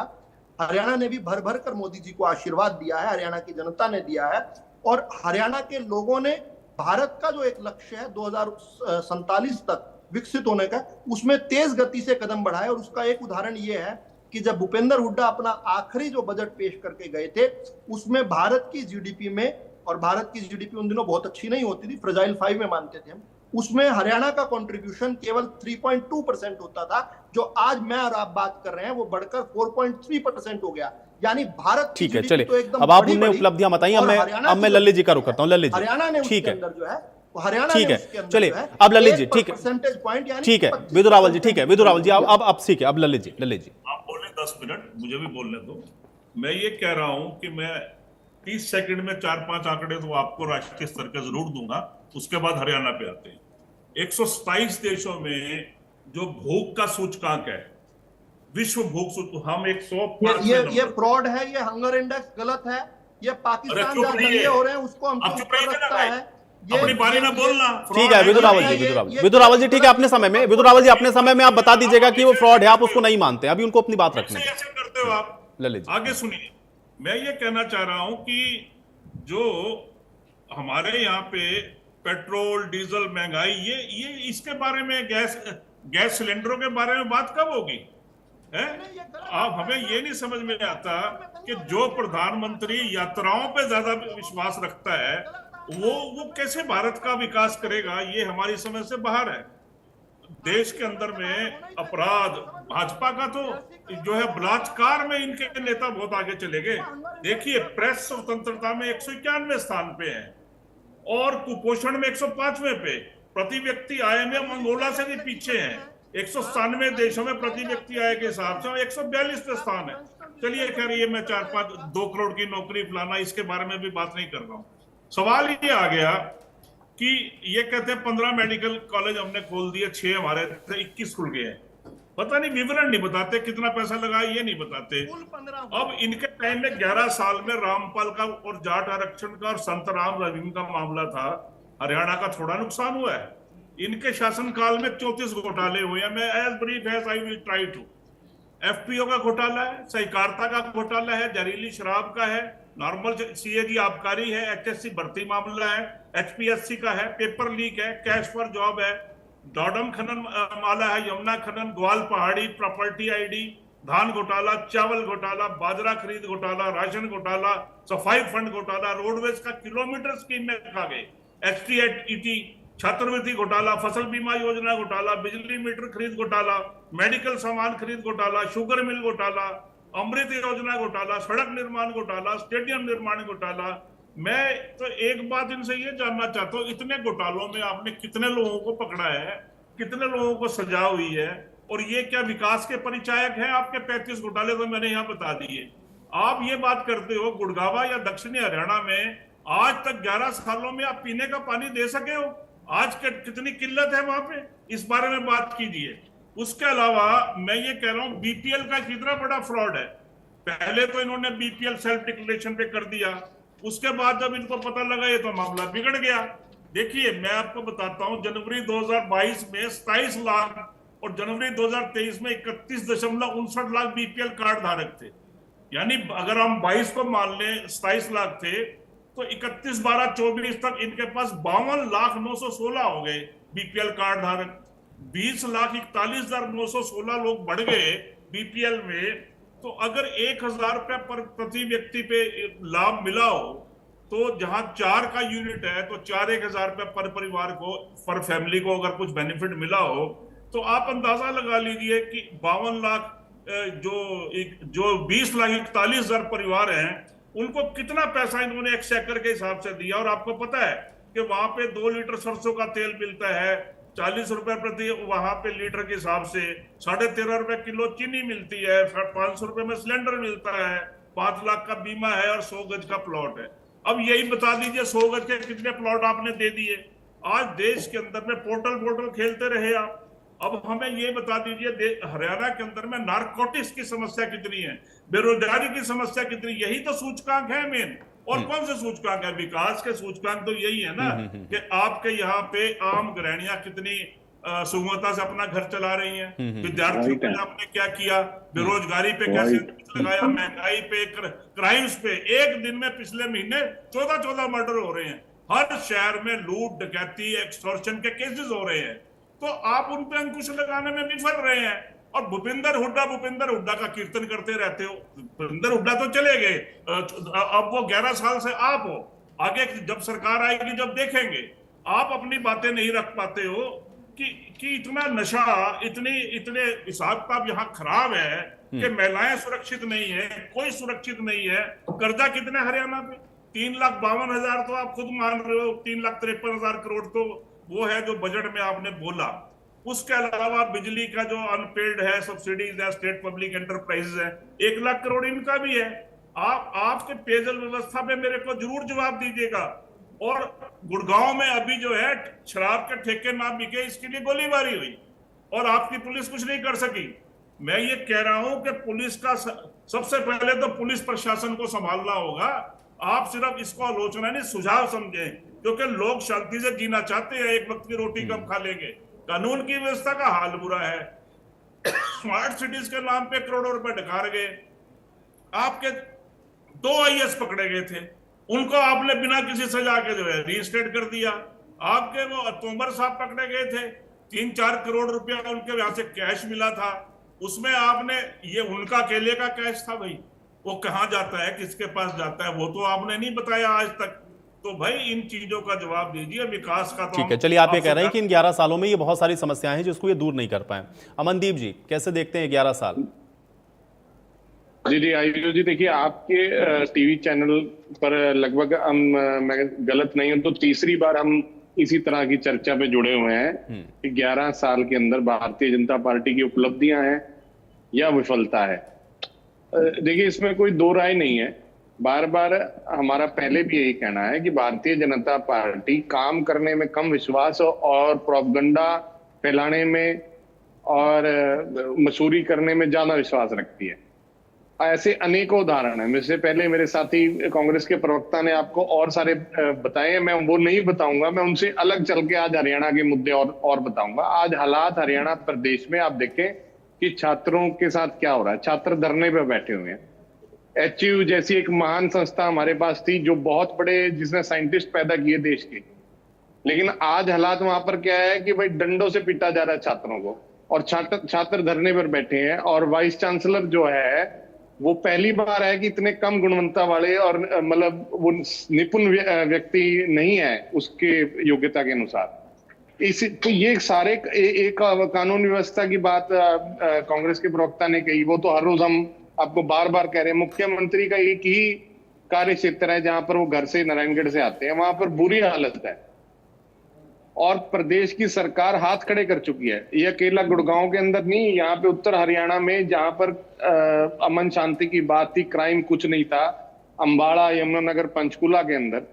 हरियाणा ने भी भर भर कर मोदी जी को आशीर्वाद दिया है, हरियाणा की जनता ने दिया है। और हरियाणा के लोगों ने भारत का जो एक लक्ष्य है 2047 तक विकसित होने का, उसमें तेज गति से कदम बढ़ाए। और उसका एक उदाहरण ये है कि जब भूपेंद्र हुड्डा अपना आखिरी जो बजट पेश करके गए थे, उसमें भारत की जीडीपी में, और भारत की जीडीपी उन दिनों बहुत अच्छी नहीं होती थी, फ्रेजाइल 5 में मानते थे हम, उसमें हरियाणा का कंट्रीब्यूशन केवल 3.2% होता था। जो आज मैं और आप बात कर रहे हैं वो बढ़कर 4.3% हो गया। यानी भारत, ठीक है, चलिए तो अब आप उन्हें उपलब्धियां बताइए। अब मैं लल्ले जी का रुख करता हूं। लल्ले जी, हरियाणा ने उसके अंदर जो है, हरियाणा ठीक है, चलिए अब लल्ले जी, ठीक है, परसेंटेज पॉइंट, ठीक है विदु रावल जी, ठीक है विदु रावल जी, अब ठीक है, अब लल्ले जी आप बोले 10 मिनट, मुझे भी बोलने दो। मैं ये कह रहा हूं कि मैं 30 सेकंड में 4-5 आंकड़े तो आपको राष्ट्रीय स्तर के जरूर दूंगा, उसके बाद हरियाणा पे आते हैं। 127 देशों में जो भूख का सूचकांक है, विश्व भूख सूचकांक, हम 105 ये फ्रॉड है, ये हंगर इंडेक्स गलत है, ये पाकिस्तान जहां दंगे हो रहे हैं उसको हम चुप रखता है। अपनी बारी में बोलना। ठीक है विदुर रावल जी, विदुर रावल जी ठीक है, अपने समय में विदुर रावल जी अपने समय में आप बता दीजिएगा कि वो फ्रॉड है, आप उसको नहीं मानते, अभी उनको अपनी बात रखने दें। ऐसे करते हो आप। ललित जी आगे सुनिए, मैं ये कहना चाह रहा हूं कि जो हमारे यहाँ पे पेट्रोल डीजल महंगाई, ये इसके बारे में गैस सिलेंडरों के बारे में बात कब होगी है? आप हमें ये नहीं समझ में आता कि जो प्रधानमंत्री यात्राओं पे ज्यादा विश्वास रखता है वो कैसे भारत का विकास करेगा, ये हमारी समझ से बाहर है। देश के अंदर में अपराध, भाजपा का तो जो है बलात्कार में इनके नेता बहुत आगे चले गए। देखिए प्रेस स्वतंत्रता में 191 स्थान पे है और कुपोषण में 105वें पे, प्रति व्यक्ति आय में मंगोला से भी पीछे हैं। 197 देशों में प्रति व्यक्ति आय के हिसाब से 142 पे स्थान है। चलिए खैर ये मैं 2 करोड़ की नौकरी फलाना इसके बारे में भी बात नहीं कर रहा हूं। सवाल ये आ गया कि ये कहते हैं 15 मेडिकल कॉलेज हमने खोल दिए, 6 हमारे थे, 21 खुल गए हैं। पता नहीं, विवरण नहीं बताते, कितना पैसा लगा ये नहीं बताते। अब इनके टाइम में 11 साल में रामपाल का और जाट आरक्षण का और संत राम रहीम का मामला था, हरियाणा का थोड़ा नुकसान हुआ है। इनके शासनकाल में 34 घोटाले हुए हैं। मैं as brief as I will try to. FPO का घोटाला है, सहकारिता का घोटाला है, जहरीली शराब का है, नॉर्मल सीएजी आबकारी है, एचएससी भर्ती मामला है, एचपीएससी का है, पेपर लीक है, कैश फॉर जॉब है, डॉडम खनन माला है, यमुना खनन, ग्वाल पहाड़ी, प्रॉपर्टी आईडी, धान घोटाला, चावल घोटाला, बाजरा खरीद घोटाला, राशन घोटाला, सफाई फंड घोटाला, रोडवेज का किलोमीटर स्कीम में खा गए, एचटीईटी, छात्रवृत्ति घोटाला, फसल बीमा योजना घोटाला, बिजली मीटर खरीद घोटाला, मेडिकल सामान खरीद घोटाला, शुगर मिल घोटाला, अमृत योजना घोटाला, सड़क निर्माण घोटाला, स्टेडियम निर्माण घोटाला। मैं तो एक बात इनसे ये जानना चाहता हूँ, इतने घोटालों में आपने कितने लोगों को पकड़ा है, कितने लोगों को सजा हुई है, और ये क्या विकास के परिचायक हैं? आपके 35 घोटाले तो मैंने यहाँ बता दिए। आप ये बात करते हो गुड़गावा या दक्षिणी हरियाणा में आज तक 11 सालों में आप पीने का पानी दे सके हो? आज कितनी किल्लत है वहां पे, इस बारे में बात कीजिए। उसके अलावा मैं ये कह रहा हूं बीपीएल का कितना बड़ा फ्रॉड है। पहले तो इन्होंने बीपीएल सेल्फ डिक्लेरेशन पे कर दिया, उसके बाद जब इनको पता लगा ये तो मामला बिगड़ गया। देखिए मैं आपको बताता हूं, जनवरी 2022 में 27 लाख और जनवरी 2023 में 31.59 लाख बीपीएल कार्ड धारक थे। यानी अगर हम 22 को मान लें 27 लाख थे तो 31/12/24 तक इनके पास 52,916 हो गए बीपीएल कार्ड धारक। 20,41,916 लोग बढ़ गए बीपीएल में। तो अगर 1,000 रुपए प्रति व्यक्ति पे लाभ मिला हो तो जहां 4 का यूनिट है तो 1,000 रुपए पर परिवार को, पर फैमिली को अगर कुछ बेनिफिट मिला हो तो आप अंदाजा लगा लीजिए कि 52 लाख जो 20,41,000 परिवार हैं उनको कितना पैसा इन्होंने एक्सचेकर के हिसाब से दिया। और आपको पता है कि वहां पे 2 लीटर सरसों का तेल मिलता है 40 रुपए प्रति वहां पे लीटर के हिसाब से, 13.5 रुपए किलो चीनी मिलती है, 500 रुपए में सिलेंडर मिलता है, 5 लाख का बीमा है और 100 गज का प्लॉट है। अब यही बता दीजिए 100 गज के कितने प्लॉट आपने दे दिए। आज देश के अंदर में पोर्टल खेलते रहे आप। अब हमें ये बता दीजिए हरियाणा के अंदर में नारकोटिक्स की समस्या कितनी है, बेरोजगारी की समस्या कितनी, यही तो सूचकांक है मेन। और कौन से सूचकांक है? विकास के सूचकांक तो यही है ना कि आपके यहाँ पे आम गृहणियां कितनी सुगमता से अपना घर चला रही हैं, विद्यार्थियों पे आपने क्या किया, बेरोजगारी पे कैसे लगाया, महंगाई पे, क्राइम्स पे। एक दिन में पिछले महीने 14 मर्डर हो रहे हैं, हर शहर में लूट डकैती एक्सटॉर्शन के केसेस हो रहे हैं। तो आप उन पे अंकुश लगाने में विफल रहे हैं। और भूपिंदर हुड्डा का कीर्तन करते रहते हो। भूपिंदर हुड्डा तो चले गए, अब वो 11 साल से आप हो, आगे जब सरकार आएगी जब देखेंगे। आप अपनी बातें नहीं रख पाते हो कि इतना नशा, इतने हिसाब किताब यहाँ खराब है कि महिलाएं सुरक्षित नहीं है, कोई सुरक्षित नहीं है। कर्जा कितना हरियाणा पे? 3,52,000 तो आप खुद मान रहे हो, 3,53,000 करोड़ तो वो है जो बजट में आपने बोला। उसके अलावा बिजली का जो अनपेड है, सब्सिडीज है, स्टेट पब्लिक एंटरप्राइजेज है, 1 लाख करोड़ इनका भी है। आपके पेयजल व्यवस्था पे मेरे को जरूर जवाब दीजिएगा। और गुड़गांव में अभी जो है शराब के ठेके ना बिके, इसके लिए गोलीबारी हुई और आपकी पुलिस कुछ नहीं कर सकी। मैं ये कह रहा हूं कि पुलिस का सबसे पहले तो पुलिस प्रशासन को संभालना होगा आप सिर्फ इसको आलोचना नहीं सुझाव समझें, क्योंकि लोग शांति से जीना चाहते हैं, एक वक्त की रोटी कब खा लेंगे। कानून की व्यवस्था का हाल बुरा है, स्मार्ट सिटीज के नाम पे करोड़ों रुपए ढकार गए। आपके 2 IAS पकड़े गए थे, उनको आपने बिना किसी सजा के जो है रीस्टेट कर दिया। आपके वो तोमर साहब पकड़े गए थे, 3-4 करोड़ रुपया उनके यहां से कैश मिला था, उसमें आपने, ये उनका अकेले का कैश था भाई, वो कहां जाता है, किसके पास जाता है, वो तो आपने नहीं बताया आज तक। तो भाई इन चीजों का जवाब दीजिए, विकास का तो ठीक है। चलिए, आप ये कह रहे हैं कि इन 11 सालों में ये बहुत सारी समस्याएं हैं जिसको ये दूर नहीं कर पाए। अमनदीप जी, कैसे देखते हैं 11 साल? जी आयुष जी, देखिए आपके टीवी चैनल पर लगभग मैं गलत नहीं हूं तो तीसरी बार हम इसी तरह की चर्चा पे जुड़े हुए हैं कि 11 साल के अंदर भारतीय जनता पार्टी की उपलब्धियां हैं या विफलता है। देखिए, इसमें कोई दो राय नहीं है। बार बार हमारा पहले भी यही कहना है कि भारतीय जनता पार्टी काम करने में कम विश्वास और प्रोपगंडा फैलाने में और मसूरी करने में ज्यादा विश्वास रखती है। ऐसे अनेकों उदाहरण हैं। इससे पहले मेरे साथी कांग्रेस के प्रवक्ता ने आपको और सारे बताए, मैं वो नहीं बताऊंगा, मैं उनसे अलग चल के आज हरियाणा के मुद्दे और बताऊंगा। आज हालात हरियाणा प्रदेश में आप देखें कि छात्रों के साथ क्या हो रहा है। छात्र धरने पे बैठे हुए हैं। HU जैसी एक महान संस्था हमारे पास थी जो बहुत बड़े, जिसने साइंटिस्ट पैदा किए देश के, लेकिन आज हालात वहां पर क्या है कि भाई डंडों से पीटा जा रहा है छात्रों को, और छात्र धरने पर बैठे हैं। और वाइस चांसलर जो है वो पहली बार है कि इतने कम गुणवत्ता वाले और मतलब वो निपुण व्यक्ति नहीं है उसके योग्यता के अनुसार। तो ये सारे एक कानून व्यवस्था की बात कांग्रेस के प्रवक्ता ने कही, वो तो हर रोज हम आपको बार बार कह रहे हैं। मुख्यमंत्री का एक ही कार्य क्षेत्र है जहां पर वो घर से नारायणगढ़ से आते हैं, वहां पर बुरी हालत है और प्रदेश की सरकार हाथ खड़े कर चुकी है। ये अकेला गुड़गांव के अंदर नहीं, यहाँ पे उत्तर हरियाणा में जहां पर अमन शांति की बात थी, क्राइम कुछ नहीं था, अंबाला, यमुनानगर, पंचकुला के अंदर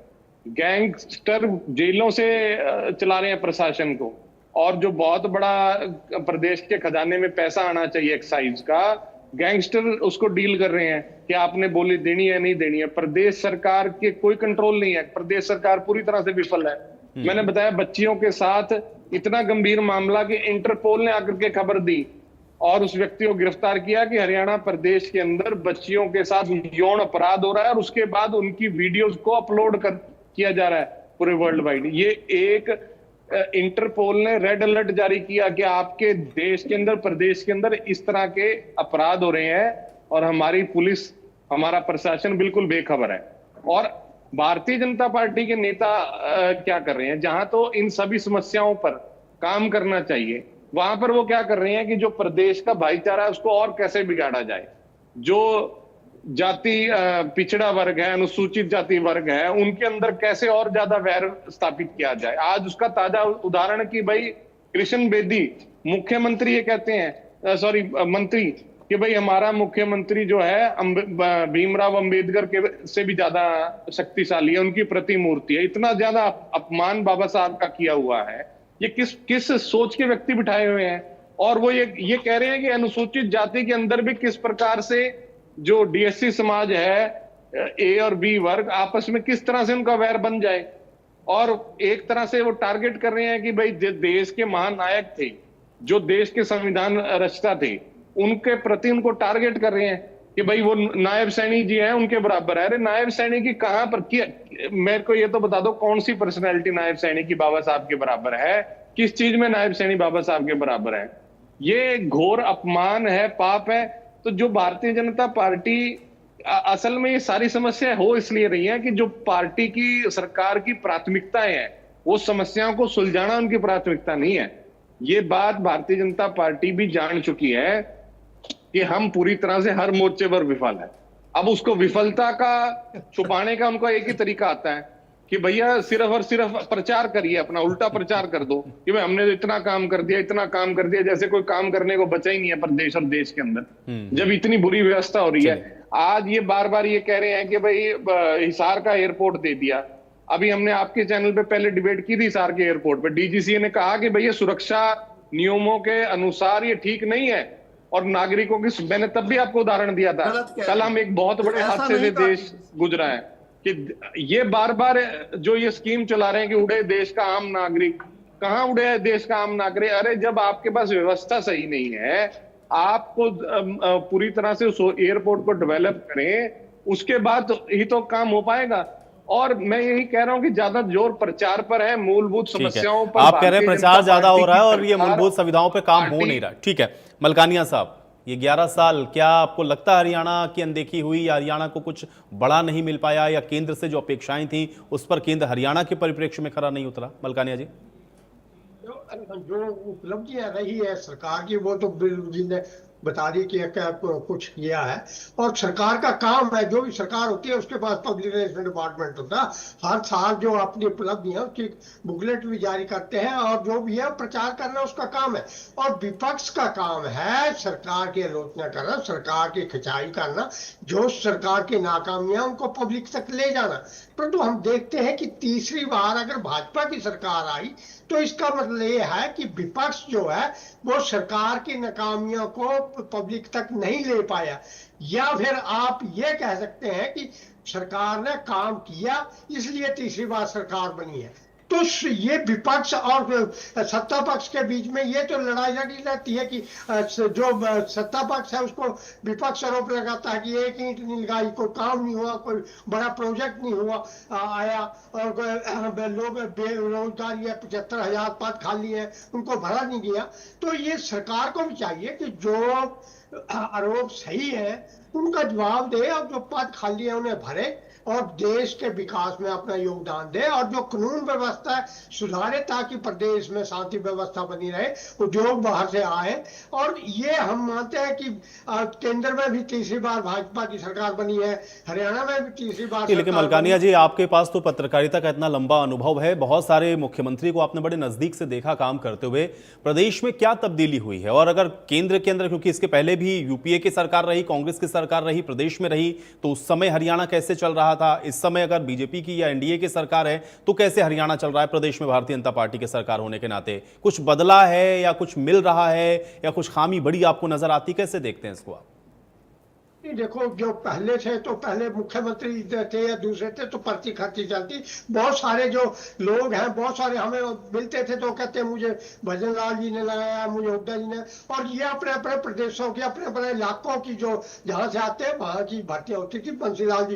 गैंगस्टर जेलों से चला रहे हैं प्रशासन को। और जो बहुत बड़ा प्रदेश के खजाने में पैसा आना चाहिए एक्साइज का, गैंगस्टर उसको डील कर रहे हैं कि आपने बोली देनी है नहीं देनी है। प्रदेश सरकार के कोई कंट्रोल नहीं है, प्रदेश सरकार पूरी तरह से विफल है। मैंने बताया बच्चियों के साथ इतना गंभीर मामला कि इंटरपोल ने आकर के खबर दी और उस व्यक्ति को गिरफ्तार किया कि हरियाणा प्रदेश के अंदर बच्चियों के साथ यौन अपराध हो रहा है और उसके बाद उनकी वीडियोस को अपलोड किया जा रहा है पूरे वर्ल्ड वाइड। ये एक इंटरपोल ने रेड अलर्ट जारी किया कि आपके देश के अंदर, प्रदेश के अंदर इस तरह के अपराध हो रहे हैं और हमारी पुलिस, हमारा प्रशासन बिल्कुल बेखबर है। और भारतीय जनता पार्टी के नेता क्या कर रहे हैं, जहां तो इन सभी समस्याओं पर काम करना चाहिए, वहां पर वो क्या कर रहे हैं कि जो प्रदेश का भाईचारा है उसको और कैसे बिगाड़ा जाए। जो जाति पिछड़ा वर्ग है, अनुसूचित जाति वर्ग है, उनके अंदर कैसे और ज्यादा वैर स्थापित किया जाए। आज उसका ताजा उदाहरण कि भाई कृष्ण बेदी मुख्यमंत्री ये कहते हैं, मंत्री, कि भाई हमारा मुख्यमंत्री जो है भीमराव अंबेडकर के से भी ज्यादा शक्तिशाली है, उनकी प्रतिमूर्ति है। इतना ज्यादा अपमान बाबा साहब का किया हुआ है। ये किस सोच के व्यक्ति बिठाए हुए हैं। और वो ये कह रहे हैं कि अनुसूचित जाति के अंदर भी किस प्रकार से जो DSC समाज है, A और B वर्ग, आपस में किस तरह से उनका वैर बन जाए। और एक तरह से वो टारगेट कर रहे हैं कि भाई देश के महानायक थे, जो देश के संविधान रचता थे, उनके प्रति उनको टारगेट कर रहे हैं कि भाई वो नायब सैनी जी हैं, उनके बराबर है। अरे नायब सैनी की कहां पर किया, मेरे को ये तो बता दो कौन सी पर्सनैलिटी नायब सैनी की बाबा साहब के बराबर है, किस चीज में नायब सैनी बाबा साहब के बराबर है। ये घोर अपमान है, पाप है। तो जो भारतीय जनता पार्टी, असल में ये सारी समस्या हो इसलिए रही है कि जो पार्टी की, सरकार की प्राथमिकताएं हैं, वो समस्याओं को सुलझाना उनकी प्राथमिकता नहीं है। ये बात भारतीय जनता पार्टी भी जान चुकी है कि हम पूरी तरह से हर मोर्चे पर विफल है। अब उसको विफलता का छुपाने का उनका एक ही तरीका आता है कि भैया सिर्फ और सिर्फ प्रचार करिए, अपना उल्टा प्रचार कर दो कि भाई हमने तो इतना काम कर दिया, इतना काम कर दिया, जैसे कोई काम करने को बचा ही नहीं है प्रदेश और देश के अंदर, जब इतनी बुरी व्यवस्था हो रही है। आज ये बार बार ये कह रहे हैं कि भाई हिसार का एयरपोर्ट दे दिया। अभी हमने आपके चैनल पे पहले डिबेट की थी हिसार के एयरपोर्ट पे, DGCA ने कहा कि भैया सुरक्षा नियमों के अनुसार ये ठीक नहीं है और नागरिकों की, मैंने तब भी आपको उदाहरण दिया था। कल हम एक बहुत बड़े हादसे से देश गुजरा है कि ये बार बार जो ये स्कीम चला रहे हैं कि उड़े देश का आम नागरिक, कहाँ उड़े है देश का आम नागरिक? अरे जब आपके पास व्यवस्था सही नहीं है, आपको पूरी तरह से उस एयरपोर्ट को डेवलप करें, उसके बाद ही तो काम हो पाएगा। और मैं यही कह रहा हूं कि ज्यादा जोर प्रचार पर है, मूलभूत समस्याओं पर। आप कह रहे हैं प्रचार ज्यादा हो रहा है और ये सरकार मूलभूत सुविधाओं पे काम हो नहीं रहा। ठीक है मलकानिया साहब, ये 11 साल क्या आपको लगता है हरियाणा की अनदेखी हुई या हरियाणा को कुछ बड़ा नहीं मिल पाया या केंद्र से जो अपेक्षाएं थी उस पर केंद्र हरियाणा के परिप्रेक्ष्य में खरा नहीं उतरा? मलकानिया जी, जो उपलब्धियां रही है सरकार की वो तो जी ने बता दी कि क्या कुछ किया है, और सरकार का काम है, जो भी सरकार होती है उसके पास पब्लिक रिलेशन डिपार्टमेंट होता है, हर साल जो अपनी उपलब्धियां उसकी बुकलेट भी जारी करते हैं और जो भी है प्रचार करना उसका काम है। और विपक्ष का काम है सरकार की आलोचना करना, सरकार की खिंचाई करना, जो सरकार की नाकामियां उनको पब्लिक तक ले जाना। परंतु हम देखते हैं कि तीसरी बार अगर भाजपा की सरकार आई तो इसका मतलब ये है कि विपक्ष जो है वो सरकार की नाकामियों को पब्लिक तक नहीं ले पाया, या फिर आप ये कह सकते हैं कि सरकार ने काम किया इसलिए तीसरी बार सरकार बनी है। तो ये विपक्ष और सत्ता पक्ष के बीच में ये तो लड़ाई लड़ी रहती है कि जो सत्ता पक्ष है उसको विपक्ष आरोप लगाता है कि एक ईंट नहीं लगाई, कोई काम नहीं हुआ, कोई बड़ा प्रोजेक्ट नहीं हुआ आया, और लोग बेरोजगारी है, 75,000 पद खाली है, उनको भरा नहीं गया। तो ये सरकार को भी चाहिए कि जो आरोप सही है उनका जवाब दे और जो पद खाली है उन्हें भरे और देश के विकास में अपना योगदान दे, और जो कानून व्यवस्था सुधारे ताकि प्रदेश में शांति व्यवस्था बनी रहे, उद्योग बाहर से आए। और ये हम मानते हैं कि केंद्र में भी तीसरी बार भाजपा की सरकार बनी है, हरियाणा में भी तीसरी बार। लेकिन मलकानिया जी, आपके पास तो पत्रकारिता का इतना लंबा अनुभव है, बहुत सारे मुख्यमंत्री को आपने बड़े नजदीक से देखा काम करते हुए, प्रदेश में क्या तब्दीली हुई है? और अगर केंद्र के अंदर, क्योंकि इसके पहले भी यूपीए की सरकार रही, कांग्रेस की सरकार रही, प्रदेश में रही, तो उस समय हरियाणा कैसे चल रहा था? इस समय अगर बीजेपी की या एनडीए की सरकार है तो कैसे हरियाणा चल रहा है? प्रदेश में भारतीय जनता पार्टी की सरकार होने के नाते कुछ बदला है या कुछ मिल रहा है या कुछ खामी बड़ी आपको नजर आती? कैसे देखते हैं इसको आप? देखो, जो पहले थे तो पहले मुख्यमंत्री थे या दूसरे थे तो पर्ची खर्ची चलती। बहुत सारे जो लोग हैं, बहुत सारे हमें मिलते थे तो कहते मुझे भजन लाल जी ने लगाया, मुझे हुड्डा जी ने, और ये अपने अपने प्रदेशों की, अपने अपने इलाकों की, जो जहाँ से आते हैं वहाँ की भर्तियाँ होती थी। बंसीलाल जी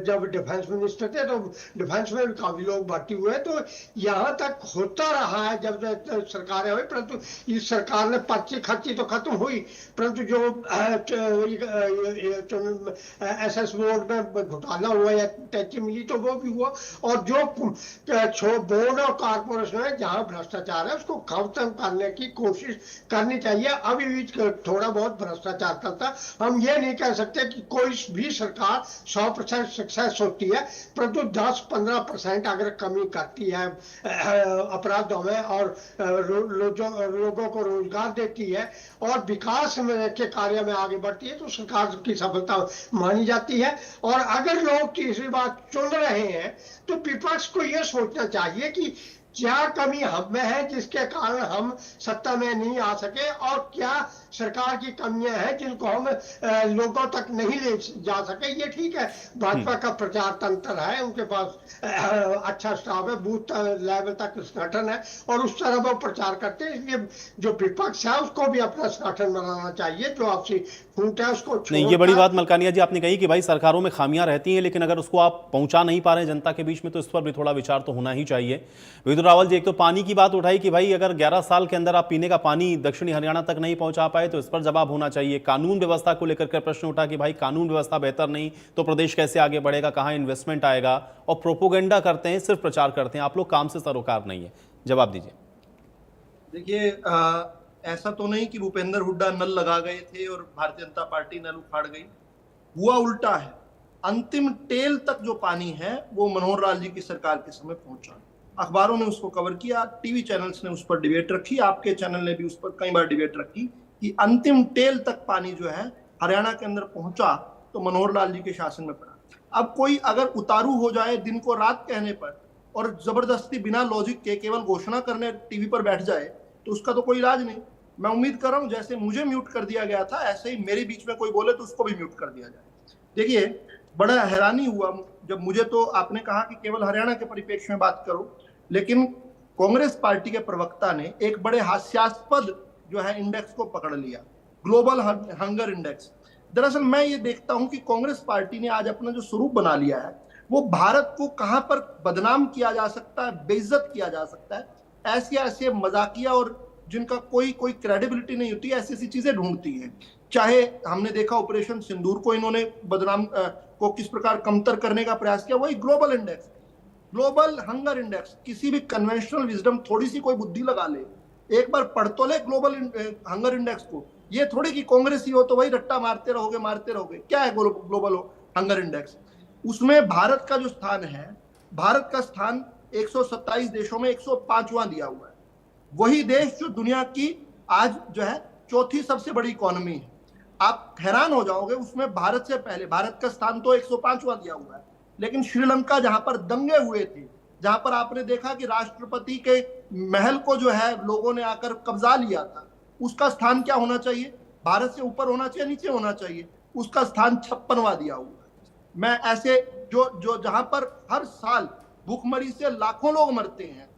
जब डिफेंस मिनिस्टर थे तो डिफेंस में भी काफी लोग भर्ती हुए। तो यहाँ तक होता रहा है जब सरकारें हुई, परंतु इस सरकार ने पर्ची खर्ची तो खत्म हुई, परंतु जो एसएस बोर्ड में घोटाला हुआ या टैक्सी मिली तो वो भी हुआ, और जो बोर्ड और कारपोरेशन है जहां भ्रष्टाचार है उसको खत्म करने की कोशिश करनी चाहिए। अभी भी थोड़ा बहुत भ्रष्टाचार करता, हम ये नहीं कह सकते कि कोई भी सरकार 100% सक्सेस होती है, परंतु 10-15% अगर कमी करती है अपराधों में और लोगों को रोजगार देती है और विकास के कार्य में आगे बढ़ती है तो सरकार की सफलता मानी जाती है। और अगर लोग तीसरी बार चुन रहे हैं तो विपक्ष को यह सोचना चाहिए कि क्या कमी हम में है जिसके कारण हम सत्ता में नहीं आ सके, और क्या सरकार की कमियां हैं जिनको हम लोगों तक नहीं ले जा सके। ये ठीक है, भाजपा का प्रचार तंत्र है, उनके पास अच्छा स्टाफ है, बूथ लेवल तक संगठन है और उस तरह वो प्रचार करते हैं। इसलिए जो विपक्ष है उसको भी अपना संगठन बनाना चाहिए, जो आपसी फूट है उसको नहीं। ये बड़ी बात मलकानिया जी आपने कही कि भाई सरकारों में खामियां रहती हैं, लेकिन अगर उसको आप पहुंचा नहीं पा रहे हैं जनता के बीच में तो इस पर भी थोड़ा विचार तो होना ही चाहिए। विदुर रावल जी, एक तो पानी की बात उठाई कि भाई अगर 11 साल के अंदर आप पीने का पानी दक्षिणी हरियाणा तक नहीं पहुंचा पाए तो इस पर जवाब होना चाहिए। कानून व्यवस्था को लेकर के प्रश्न उठा कि भाई कानून व्यवस्था बेहतर नहीं तो प्रदेश कैसे आगे बढ़ेगा, कहां इन्वेस्टमेंट आएगा? और प्रोपोगेंडा करते हैं, सिर्फ प्रचार करते हैं, आप लोग काम से सरोकार नहीं है। जवाब दीजिए। देखिए, ऐसा तो नहीं कि भूपेंद्र हुड्डा नल लगा गए थे और भारतीय जनता पार्टी नल उखाड़ गई, हुआ उल्टा है। अंतिम टेल तक जो पानी है वो मनोहर लाल जी की सरकार के समय पहुंचा। अखबारों ने उसको कवर किया, टीवी चैनल्स ने उस पर डिबेट रखी, आपके चैनल ने भी उस पर कई बार डिबेट रखी कि अंतिम टेल तक पानी जो है हरियाणा के अंदर पहुंचा तो मनोहर लाल जी के शासन में पड़ा। अब कोई अगर उतारू हो जाए दिन को रात कहने पर और जबरदस्ती बिना लॉजिक के केवल घोषणा करने टीवी पर बैठ जाए तो उसका तो कोई इलाज नहीं। मैं उम्मीद कर रहा हूं जैसे मुझे म्यूट कर दिया गया था ऐसे ही मेरे बीच में कोई बोले तो उसको भी म्यूट कर दिया जाए। देखिए, बड़ा हैरानी हुआ जब मुझे तो आपने कहा कि केवल हरियाणा के परिप्रेक्ष्य में बात करो, लेकिन कांग्रेस पार्टी के प्रवक्ता ने एक बड़े हास्यास्पद जो है इंडेक्स को पकड़ लिया, ग्लोबल हंगर इंडेक्स। दरअसल मैं ये देखता हूं कि कांग्रेस पार्टी ने आज अपना जो स्वरूप बना लिया है, वो भारत को कहां पर बदनाम किया जा सकता है, बेइज्जत किया जा सकता है, ऐसे ऐसे मजाकिया और जिनका कोई क्रेडिबिलिटी नहीं होती, ऐसी ऐसी चीजें ढूंढती है। चाहे हमने देखा ऑपरेशन सिंदूर को इन्होंने बदनाम को किस प्रकार कमतर करने का प्रयास किया, वही global index, global hunger index. किसी भी कन्वेंशनल विजडम थोड़ी सी कोई बुद्धि लगा ले, एक बार पढ़ तो ले ग्लोबल हंगर इंडेक्स को। ये थोड़ी कि कांग्रेस ही हो तो वही रट्टा मारते रहोगे। क्या है ग्लोबल हंगर इंडेक्स? उसमें भारत का जो स्थान है, भारत का स्थान 127 देशों में 105वां दिया हुआ है। वही देश जो दुनिया की आज जो है चौथी सबसे बड़ी इकोनॉमी है। आप हैरान हो जाओगे, उसमें भारत से पहले, भारत का स्थान तो 105वां दिया हुआ है, लेकिन श्रीलंका जहां पर दंगे हुए थे, जहां पर आपने देखा कि राष्ट्रपति के महल को जो है लोगों ने आकर कब्जा लिया था, उसका स्थान क्या होना चाहिए? भारत से ऊपर होना चाहिए, नीचे होना चाहिए? उसका स्थान 56वां दिया हुआ है। मैं ऐसे जो जहां पर हर साल भूखमरी से लाखों लोग मरते हैं,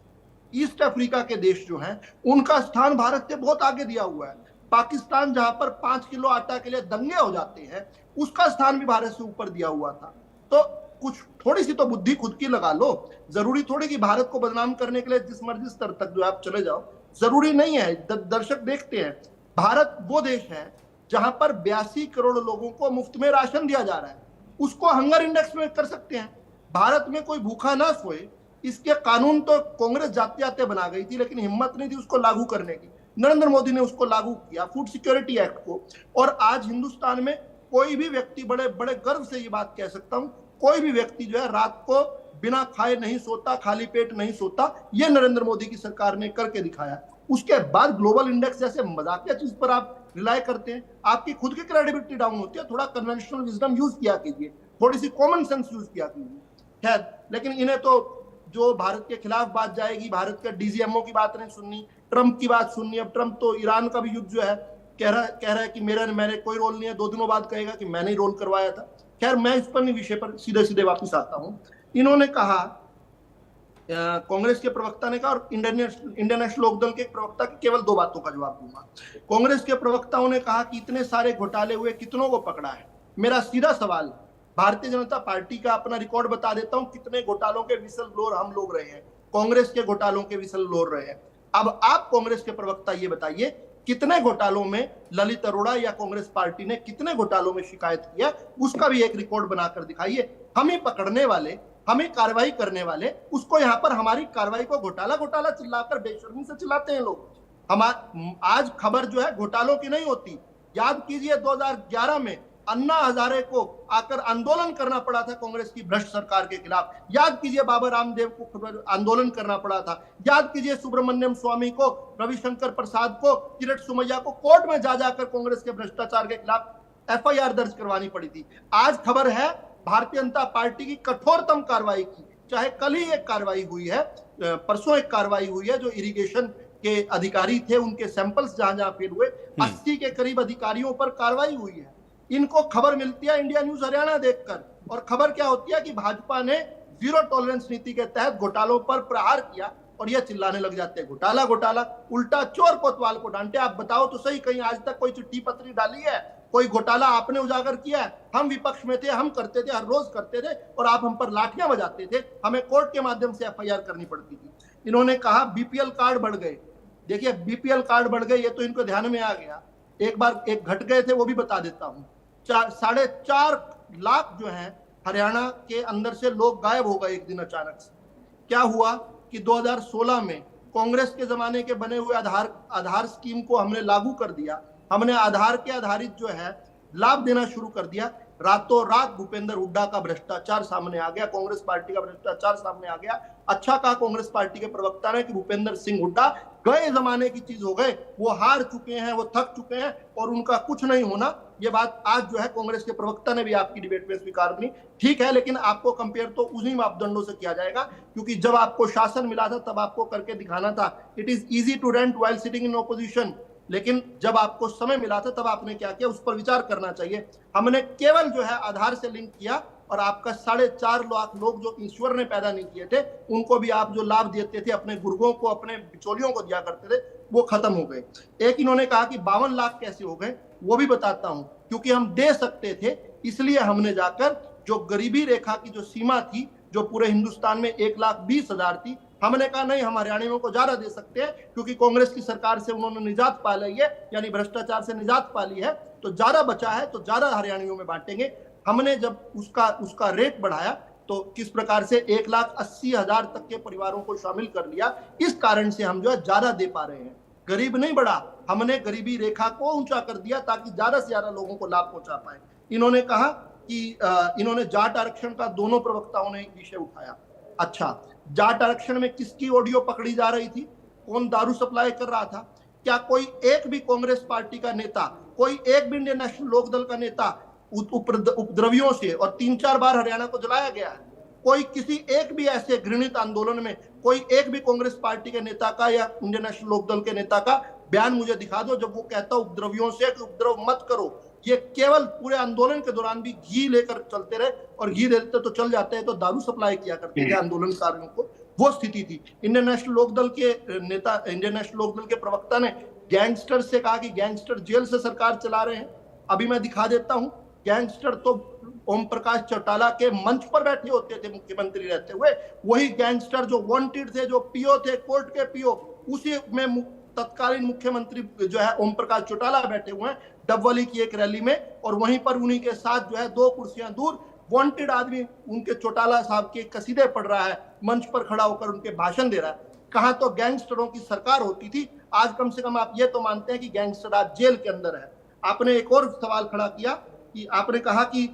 ईस्ट अफ्रीका के देश जो हैं, उनका स्थान भारत से बहुत आगे दिया हुआ है। पाकिस्तान जहां पर 5 किलो आटा के लिए दंगे हो जाते हैं, उसका स्थान भी भारत से ऊपर दिया हुआ था। तो कुछ थोड़ी सी तो बुद्धि खुद की लगा लो। जरूरी थोड़ी कि भारत को बदनाम करने के लिए जिस मर्जी स्तर तक जो आप चले जाओ, जरूरी नहीं है। दर्शक देखते हैं, भारत वो देश है जहां पर 82 करोड़ लोगों को मुफ्त में राशन दिया जा रहा है, उसको हंगर इंडेक्स में कर सकते हैं। भारत में कोई भूखा ना सोए, इसके कानून तो कांग्रेस जाते जाते बना गई थी, लेकिन हिम्मत नहीं थी उसको लागू करने की। नरेंद्र मोदी ने उसको लागू किया, फूड सिक्योरिटी एक्ट को। और आज हिंदुस्तान में कोई भी व्यक्ति, बड़े बड़े गर्व से ये बात कह सकता हूं, कोई भी व्यक्ति जो है रात को बिना खाए नहीं सोता, खाली पेट नहीं सोता। ये नरेंद्र मोदी की सरकार ने करके दिखाया। उसके बाद ग्लोबल इंडेक्स जैसे मजाकिया चीज पर आप रिलाय करते हैं, आपकी खुद की क्रेडिबिलिटी डाउन होती है। थोड़ा कन्वेंशनल विजडम यूज किया कीजिए, थोड़ी सी कॉमन सेंस यूज किया कीजिए। खैर, लेकिन इन्हें तो जो भारत के खिलाफ बात जाएगी, भारत के डीजीएमओ की बात नहीं सुननी, ट्रंप की बात सुननी। अब ट्रंप तो ईरान का भी युद्ध जो है कह रहा है कि मैंने कोई रोल नहीं है, 2 दिनों बाद कहेगा कि मैंने ही रोल करवाया था। खैर, मैं इस पर विषय पर सीधे सीधे वापस आता हूं। इन्होंने कहा, कांग्रेस के प्रवक्ता ने कहा, और इंडियन नेशनल लोकदल के प्रवक्ता की केवल 2 बातों का जवाब दूंगा। कांग्रेस के प्रवक्ताओं ने कहा कि इतने सारे घोटाले हुए, कितनों को पकड़ा है? मेरा सीधा सवाल, भारतीय जनता पार्टी का अपना रिकॉर्ड बता देता हूं, कितने घोटालों के विसल ब्लोअर हम लोग रहे हैं, कांग्रेस के घोटालों के विसल ब्लोअर रहे हैं। अब आप कांग्रेस के प्रवक्ता ये बताइए, कितने घोटालों में ललित अरोड़ा या कांग्रेस पार्टी ने कितने घोटालों में शिकायत किया, उसका भी एक रिकॉर्ड बनाकर दिखाइए। हम ही पकड़ने वाले, हमें कार्रवाई करने वाले, उसको यहाँ पर हमारी कार्रवाई को घोटाला घोटाला चिल्लाकर बेशर्मी से चिल्लाते हैं लोग। आज खबर जो है घोटालों की नहीं होती। याद कीजिए 2011 में अन्ना हजारे को आकर आंदोलन करना पड़ा था कांग्रेस की भ्रष्ट सरकार के खिलाफ। याद कीजिए बाबा रामदेव को आंदोलन करना पड़ा था। याद कीजिए सुब्रमण्यम स्वामी को, रविशंकर प्रसाद को, किरट सुमैया को कोर्ट में जा जाकर कांग्रेस के भ्रष्टाचार के खिलाफ एफआईआर दर्ज करवानी पड़ी थी। आज खबर है भारतीय जनता पार्टी की कठोरतम कार्रवाई की। चाहे कल ही एक कार्रवाई हुई है, परसों एक कार्रवाई हुई है, जो इरिगेशन के अधिकारी थे उनके सैंपल्स जहां जहां फेल हुए, 80 के करीब अधिकारियों पर कार्रवाई हुई है। इनको खबर मिलती है इंडिया न्यूज हरियाणा देखकर, और खबर क्या होती है कि भाजपा ने जीरो टॉलरेंस नीति के तहत घोटालों पर प्रहार किया, और ये चिल्लाने लग जाते हैं घोटाला घोटाला। उल्टा चोर कोतवाल को डांटे। आप बताओ तो सही, कहीं आज तक कोई चिट्ठी पत्री डाली है, कोई घोटाला आपने उजागर किया है? हम विपक्ष में थे, हम करते थे, हर रोज करते थे, और आप हम पर लाठियां बजाते थे, हमें कोर्ट के माध्यम से एफआईआर करनी पड़ती थी। इन्होंने कहा बीपीएल कार्ड बढ़ गए। देखिए, बीपीएल कार्ड बढ़ गए, ये तो इनको ध्यान में आ गया। एक बार एक घट गए थे, वो भी बता देता हूं। 4.5 लाख जो है हरियाणा के अंदर से लोग गायब हो गए एक दिन अचानक से। क्या हुआ कि 2016 में कांग्रेस के जमाने के बने हुए आधार स्कीम को हमने लागू कर दिया। हमने आधार के आधारित जो है लाभ देना शुरू कर दिया। रातों रात भूपेंद्र हुड्डा का भ्रष्टाचार सामने आ गया, कांग्रेस पार्टी का भ्रष्टाचार सामने आ गया। अच्छा कहा कांग्रेस पार्टी के प्रवक्ता ने कि भूपेंद्र सिंह हुड्डा गए जमाने की चीज हो गए, वो हार चुके हैं, वो थक चुके हैं, और उनका कुछ नहीं होना। ये बात आज जो है कांग्रेस के प्रवक्ता ने भी आपकी डिबेट में स्वीकार की। ठीक है, लेकिन आपको कंपेयर तो उन्हीं मापदंडों से किया जाएगा, क्योंकि जब आपको शासन मिला था तब आपको करके दिखाना था। It is easy to rant while sitting in opposition, लेकिन जब आपको समय मिला था तब आपने क्या किया, उस पर विचार करना चाहिए। हमने केवल जो है आधार से लिंक किया, और आपका 4.5 लाख लोग जो ईश्वर ने पैदा नहीं किए थे, उनको भी आप जो लाभ देते थे, अपने गुर्गों को, अपने बिचौलियों को दिया करते थे, वो खत्म हो गए। एक इन्होंने कहा कि 52 लाख कैसे हो गए, वो भी बताता हूं। क्योंकि हम दे सकते थे, इसलिए हमने जाकर जो गरीबी रेखा की जो सीमा थी, जो पूरे हिंदुस्तान में 1,20,000 थी, हमने कहा नहीं, हम हरियाणियों को ज्यादा दे सकते हैं, क्योंकि कांग्रेस की सरकार से उन्होंने निजात पा ली है, यानी भ्रष्टाचार से निजात पा ली है, तो ज्यादा बचा है तो ज्यादा हरियाणियों में बांटेंगे। हमने जब उसका रेट बढ़ाया तो किस प्रकार से 1,80,000 तक के परिवारों को शामिल कर लिया। इस कारण से हम जो है ज्यादा दे पा रहे हैं। गरीब नहीं बढ़ा, हमने गरीबी रेखा को ऊंचा कर दिया ताकि ज्यादा से ज्यादा लोगों को लाभ पहुंचा पाए। इन्होंने कहा कि इन्होंने जाट आरक्षण का, दोनों प्रवक्ताओं ने विषय उठाया। अच्छा, जाट आरक्षण में किसकी ऑडियो पकड़ी जा रही थी, कौन दारू सप्लाई कर रहा था? क्या कोई एक भी कांग्रेस पार्टी का नेता, कोई एक भी इंडियन नेशनल लोकदल का नेता उपद्रवियों से, और 3-4 बार हरियाणा को जलाया गया है, कोई किसी एक भी ऐसे घृणित आंदोलन में कोई एक भी कांग्रेस पार्टी के नेता का या इंडियन नेशनल लोकदल के नेता का बयान मुझे दिखा दो जब वो कहता उपद्रवियों से कि उपद्रव मत करो। ये केवल पूरे आंदोलन के दौरान भी घी लेकर चलते रहे, और घी देते तो चल जाते हैं, तो दारू सप्लाई किया करते थे आंदोलनकारियों को, वो स्थिति थी। इंडियन नेशनल लोकदल के नेता, इंडियन नेशनल लोकदल के प्रवक्ता ने गैंगस्टर से कहा कि गैंगस्टर जेल से सरकार चला रहे हैं। अभी मैं दिखा देता हूं, गैंगस्टर तो ओम प्रकाश चौटाला के मंच पर बैठे होते थे मुख्यमंत्री रहते हुए, वही गैंगस्टर जो वांटेड थे, जो पीओ थे, कोर्ट के पीओ, उसी में तत्कालीन मुख्यमंत्री जो है ओम प्रकाश चौटाला बैठे हुए हैं डबवाली की एक रैली में, और वहीं पर उन्हीं के साथ जो है 2 कुर्सियां दूर वांटेड आदमी उनके चौटाला साहब के कसीदे पढ़ रहा है, मंच पर खड़ा होकर उनके भाषण दे रहा है। कहां तो गैंगस्टरों की सरकार होती थी, आज कम से कम आप ये तो मानते हैं कि गैंगस्टर आज जेल के अंदर है। आपने एक और सवाल खड़ा किया कि आपने कहा कि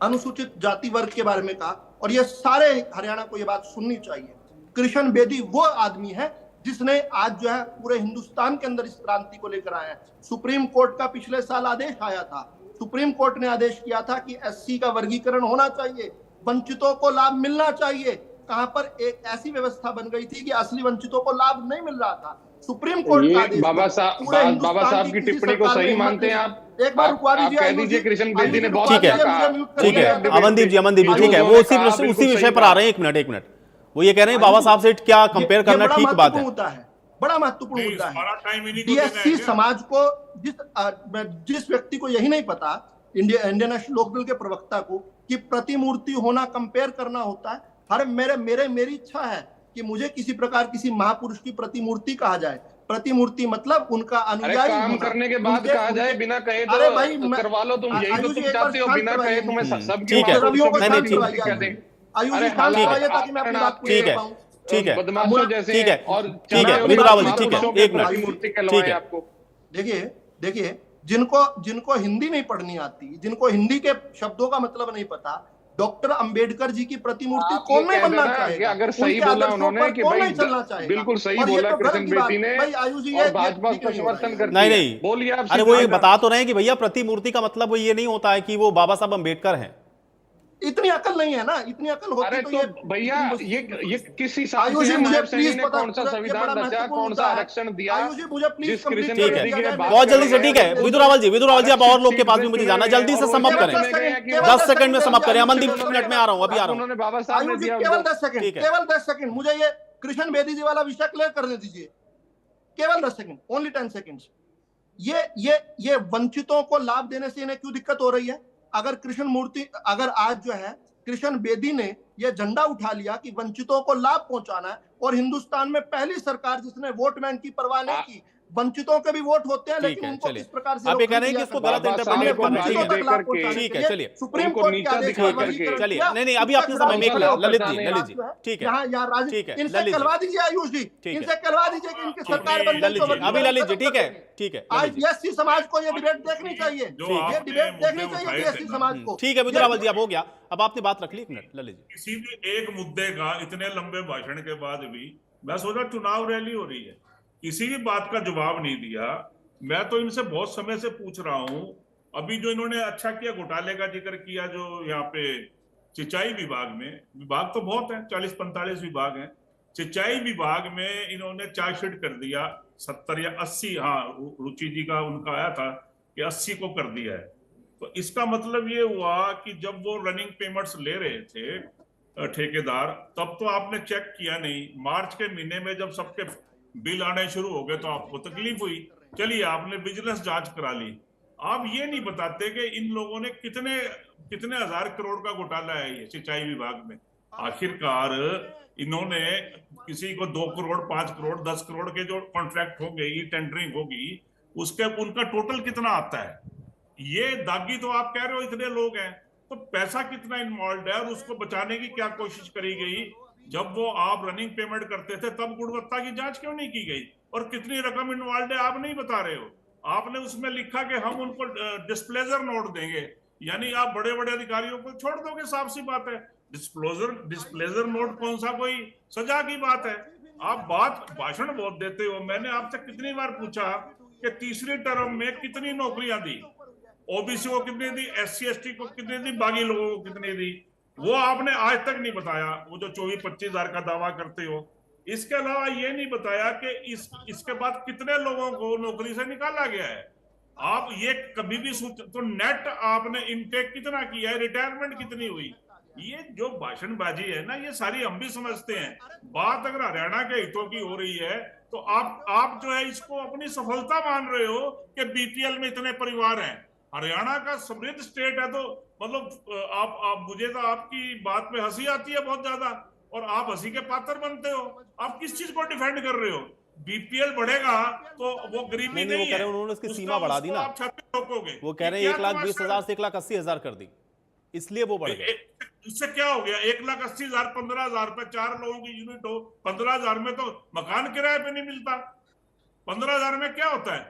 अनुसूचित जाति वर्ग के बारे में कहा, और ये सारे हरियाणा को ये बात सुननी चाहिए। कृष्ण बेदी वो आदमी है जिसने आज जो है पूरे हिंदुस्तान के अंदर इस क्रांति को लेकर आया है। सुप्रीम कोर्ट का पिछले साल आदेश आया था, सुप्रीम कोर्ट ने आदेश किया था कि एससी का वर्गीकरण होना चाहिए, वंचितों को लाभ मिलना चाहिए। कहां पर एक ऐसी व्यवस्था बन गई थी कि असली वंचितों को लाभ नहीं मिल रहा था। सुप्रीम कोर्ट का आदेश, बाबा साहब की टिप्पणी को सही मानते हैं आप? एक बार रुकवा दीजिए, कह दीजिए कृष्ण बेदी ने बहुत ठीक है, अमनदीप जी ठीक है, वो उसी विषय पर आ रहे हैं। एक मिनट, वो ये कह रहे हैं बाबा साहब से क्या कंपेयर करना ठीक बात है, बड़ा महत्वपूर्ण मुद्दा है। डीएससी समाज को, जिस व्यक्ति को यही नहीं पता, इंडियन नेशनल लोकदल के प्रवक्ता को, कि प्रतिमूर्ति होना कंपेयर करना होता है। हर मेरी इच्छा है कि मुझे किसी प्रकार किसी महापुरुष की प्रतिमूर्ति कहा जाए। प्रतिमूर्ति मतलब उनका अनुयायी काम करने के बाद कहा जाए, बिना कहे तो अरे भाई करवा लो, तुम यही तो तुम चाहते हो, बिना कहे तुम्हें सब ठीक है, ठीक है, बदमाशों जैसे, ठीक है, और ठीक है, विदुरावल जी ठीक है, एक मिनट, ठीक है। आपको देखिए, जिनको हिंदी नहीं पढ़नी आती, जिनको हिंदी के शब्दों का मतलब नहीं पता, डॉक्टर अंबेडकर जी की प्रतिमूर्ति कौन नहीं बनना चाहेगा? अगर सही बोला उन्होंने कि भाई चलना चाहिए, बिल्कुल सही बोला कृष्ण बेदी ने, और भाजपा का समर्थन करती है। नहीं, बोलिए आप। अरे वो ये बता तो रहे हैं कि भैया प्रतिमूर्ति का मतलब वो ये नहीं होता है कि वो बाबा साहब अंबेडकर हैं। इतनी अकल नहीं है ना, इतनी अकल होती तो ये भैया ये किस हिसाब से नायब सैनी ने कौन सा संविधान रचा, कौन सा आरक्षण दिया, जिस कृष्ण बेदी के बहुत जल्दी से, ठीक है विदुरावल जी आप और लोग के पास भी मुझे जाना, जल्दी से समाप्त करें, 10 सेकंड में समाप्त करें। अमनदीप मिनट में आ रहा हूं, अभी आ रहा हूं। उन्होंने बाबा साहब ने दिया, केवल 10 सेकंड मुझे ये कृष्ण बेदी जी वाला विषय क्लियर करने दीजिए, केवल 10 सेकंड, ओनली 10 सेकंड्स। ये वंचितों को लाभ देने से इन्हें क्यों दिक्कत हो रही है? अगर आज जो है कृष्ण बेदी ने यह झंडा उठा लिया कि वंचितों को लाभ पहुंचाना है, और हिंदुस्तान में पहली सरकार जिसने वोट बैंक की परवाह नहीं की, वंचितों के भी वोट होते हैं, लेकिन उनको किस प्रकार से आप ये कह रहे हैं कि इसको गलत इंटरप्रेट करना, ठीक है, चलिए सुप्रीम कोर्ट के आदेश चलिए, नहीं अभी आपने समय में ललित जी ठीक है, ठीक है, इनसे कहलवा दीजिए आयुष जी, इनसे कहलवा दीजिए कि इनकी सरकार बन गई। अभी ललित जी ठीक है, आज एससी समाज को ये डिबेट देखनी चाहिए, ये डिबेट देखनी चाहिए एससी समाज को। ठीक है विदुरावल जी, अब हो गया, अब आपने बात रख ली। एक मिनट ललित जी, किसी भी एक मुद्दे का इतने लंबे भाषण के बाद भी मैं सोचा चुनाव रैली हो रही है, किसी भी बात का जवाब नहीं दिया। मैं तो इनसे बहुत समय से पूछ रहा हूं, अभी जो इन्होंने अच्छा किया, घोटाले का जिक्र किया, जो यहाँ पे सिंचाई विभाग में, विभाग तो बहुत है, 40-45 विभाग हैं, सिंचाई विभाग में इन्होंने चार्जशीट कर दिया 70 या 80, हाँ रुचि जी का उनका आया था कि 80 को कर दिया है। तो इसका मतलब ये हुआ कि जब वो रनिंग पेमेंट्स ले रहे थे ठेकेदार, तब तो आपने चेक किया नहीं। मार्च के महीने में जब सबके बिल आने शुरू हो गए तो आपको तकलीफ हुई, चलिए आपने विजिलेंस जांच करा ली। आप ये नहीं बताते कि इन लोगों ने कितने कितने हजार करोड़ का घोटाला है ये सिंचाई विभाग में। आखिरकार इन्होंने किसी को 2 करोड़ 5 करोड़ 10 करोड़ के जो कॉन्ट्रैक्ट होंगे, ये टेंडरिंग होगी, उसके उनका टोटल कितना आता है? ये दागी तो आप कह रहे हो इतने लोग हैं, तो पैसा कितना इन्वॉल्व है और उसको बचाने की क्या कोशिश करी गई? जब वो आप रनिंग पेमेंट करते थे तब गुणवत्ता की जांच क्यों नहीं की गई? और कितनी रकम इन्वॉल्व है आप नहीं बता रहे हो। आपने उसमें लिखा कि हम उनको डिस्प्लेजर नोट देंगे, यानी आप बड़े बड़े अधिकारियों को छोड़ दोगे, साफ सी बात है। डिस्प्लेजर नोट कौन सा कोई सजा की बात है? आप भाषण बहुत देते हो। मैंने आपसे कितनी बार पूछा कि तीसरी टर्म में कितनी नौकरियां दी, ओबीसी को कितनी दी, SC ST को कितनी दी, बाकी लोगों को कितनी दी, वो आपने आज तक नहीं बताया। वो जो 24-25 हजार का दावा करते हो, इसके अलावा ये नहीं बताया कि इसके बाद कितने लोगों को नौकरी से निकाला गया है। आप ये कभी भी तो नेट आपने इनटेक कितना किया है, रिटायरमेंट कितनी हुई? ये जो भाषणबाजी है ना, ये सारी हम भी समझते हैं। बात अगर हरियाणा के हितों की हो रही है तो आप जो है इसको अपनी सफलता मान रहे हो कि BPL में इतने परिवार हैं। हरियाणा का समृद्ध स्टेट है, तो मतलब आप मुझे तो आपकी बात में हंसी आती है बहुत ज्यादा, और आप हंसी के पात्र बनते हो। आप किस चीज को डिफेंड कर रहे हो? BPL बढ़ेगा तो वो गरीबी नहीं है, उन्होंने उसकी सीमा बढ़ा दी ना। आप छात्र रोकोगे। वो कह रहे हैं 1,20,000 से 1,80,000 कर दी, इसलिए वो बढ़ गए। इससे क्या हो गया? 1,80,000 15,000 पे 4 लोगों की यूनिट हो, 15,000 में तो मकान किराए पे नहीं मिलता। 15,000 में क्या होता है?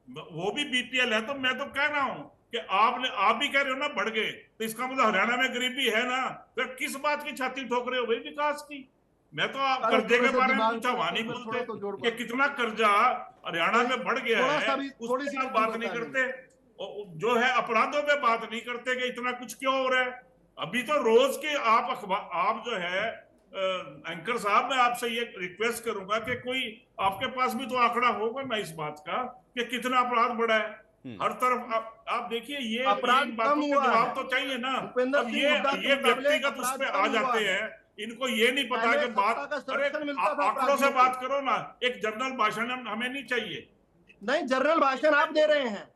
वो भी BPL है। तो मैं तो कह रहा हूं कि आप भी कह रहे हो ना बढ़ गए, तो इसका मतलब हरियाणा में गरीबी है ना, फिर किस बात की छाती ठोक रहे हो भाई विकास की? मैं तो आप कर्जे के बारे में पूछा, वहां नहीं बोलते कि कितना कर्जा हरियाणा में बढ़ गया है, उस पर आप बात नहीं करते। जो है अपराधों पे बात नहीं करते कि इतना कुछ क्यों हो रहा है। अभी तो रोज के आप जो है एंकर साहब, मैं आपसे ये रिक्वेस्ट करूंगा कि कोई आपके पास भी तो आंकड़ा होगा ना इस बात का कि कितना अपराध बढ़ा है। हर तरफ आप देखिए, ये बातों का जवाब तो चाहिए ना। अब ये व्यक्तिगत उस पे आ जाते हैं, इनको ये नहीं पता कि बात, अरे आंकड़ों से बात करो ना। एक जनरल भाषण हमें नहीं चाहिए। नहीं, जनरल भाषण आप दे रहे हैं,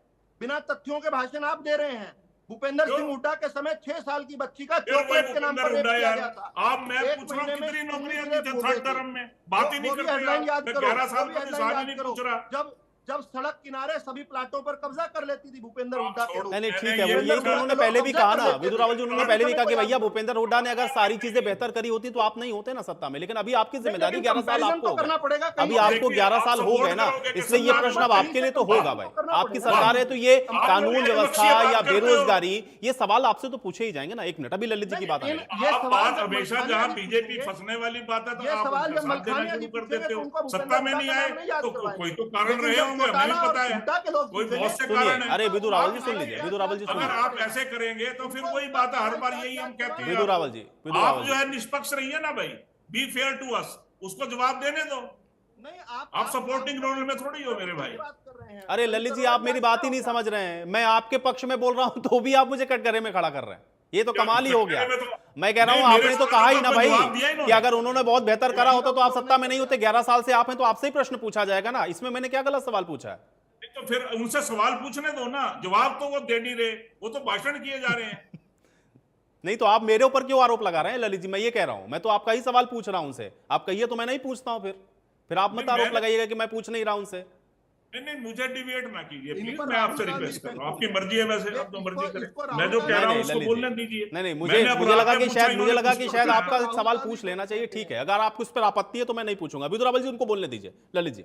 बिना तथ्यों के भाषण आप दे रहे हैं। भूपेंद्र सिंह हुड्डा के समय 6 साल की बच्ची का चॉकलेट के नाम पर रेप किया गया था। आप मैं पूछ रहा हूं कितनी नौकरियां दी थी थर्ड टर्म में? बात ही नहीं करते। 11 साल का निशान ही नहीं पूछ रहा। जब सड़क किनारे सभी प्लाटों पर कब्जा कर लेती थी भूपेंद्र हुड्डा के रूप में। नहीं ठीक है, वो यही तो उन्होंने पहले भी कहा ना, विदु रावल जी, उन्होंने पहले भी कहा कि भैया भूपेंद्र हुड्डा ने अगर सारी चीजें बेहतर करी होती तो आप नहीं होते ना सत्ता में। लेकिन अभी आपकी जिम्मेदारी 11 साल आपको करना पड़ेगा। अभी आपको 11 साल हो गए ना, इसलिए ये प्रश्न अब आपके लिए तो होगा भाई। आपकी सरकार है तो ये कानून व्यवस्था या बेरोजगारी, ये सवाल आपसे तो पूछे ही जाएंगे ना। 1 मिनट, अभी ललित जी की बात है। बात हमेशा जहां BJP फंसने वाली बात है तो आप कर देते हो। सत्ता में नहीं आए तो कोई तो कारण रहे होंगे, हमें नहीं पता है। कोई बहुत से कारण है। अरे विदु रावल जी सुन लीजिए, विदु रावल जी सुन अगर आप ऐसे करेंगे तो फिर वही बात है, हर बार यही हम कहते हैं। विदु रावल जी, आप जो है निष्पक्ष रहिए ना भाई, बी फेयर टू अस, उसको जवाब देने दो। नहीं, आप सपोर्टिंग रोल में थोड़ी हो मेरे भाई। अरे ललित जी, आप मेरी बात ही नहीं समझ रहे हैं। मैं आपके पक्ष में बोल रहा हूं तो भी आप मुझे कटघरे में खड़ा कर रहे हैं। ये तो कमाल ही हो गया। मैं कह रहा हूं आपने तो कहा ही ना भाई कि अगर उन्होंने बहुत बेहतर करा होता तो आप सत्ता में नहीं होते। 11 साल से आप हैं तो आपसे ही प्रश्न पूछा जाएगा ना। इसमें मैंने क्या गलत सवाल पूछा है? तो फिर उनसे सवाल पूछने दो ना, जवाब तो वो दे नहीं रहे, वो तो भाषण किए जा रहे हैं। नहीं तो आप मेरे ऊपर क्यों आरोप लगा रहे हैं ललित जी? मैं ये कह रहा हूं, मैं तो आपका ही सवाल पूछ रहा हूं उनसे। आप कहिए तो मैं नहीं पूछता हूं। फिर आप मत आरोप लगाइएगा कि मैं पूछ नहीं रहा उनसे। नहीं, मुझे डिविएट ना कीजिए प्लीज, मैं आपसे रिक्वेस्ट कर रहा हूं। आपकी मर्जी है, वैसे आप तो मर्जी करें। मैं जो कह रहा हूं उसको बोलने दीजिए। नहीं, मुझे लगा कि शायद आपका सवाल पूछ लेना चाहिए। ठीक है, अगर आपको उस पर आपत्ति है तो मैं नहीं पूछूंगा। विदु रावल जी, उनको बोलने दीजिए। ललित जी,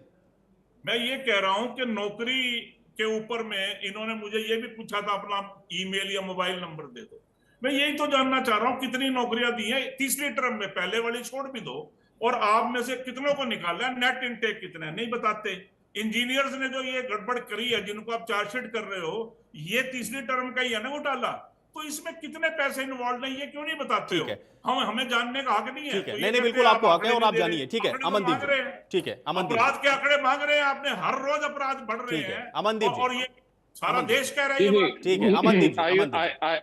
मैं ये कह रहा हूं कि नौकरी के ऊपर में इन्होंने मुझे ये भी पूछा था अपना ईमेल या मोबाइल नंबर दे दो। मैं यही तो जानना चाह रहा हूं कितनी नौकरियां दी हैं तीसरी टर्म में, पहले वाली छोड़ भी दो, और आप में से कितनों को निकाला है, नेट इनटेक कितना है नहीं बताते। इंजीनियर्स ने जो ये गड़बड़ करी है, जिनको आप चार्जशीट कर रहे हो, ये तीसरी टर्म का ही है ना घोटाला। तो इसमें कितने पैसे इन्वॉल्व नहीं है क्यों नहीं बताते हो? हमें जानने का हक नहीं है? ठीक है, नहीं बिल्कुल आपको हक है और आप जानिए। ठीक है अमनदीप जी, ठीक है अमनदीप, अपराध के आंकड़े मांग रहे हैं आपने, हर रोज अपराध बढ़ रहे हैं। अमनदीप और ये सारा देश कह रहा है ये बात। ठीक है, अमनदीप जी,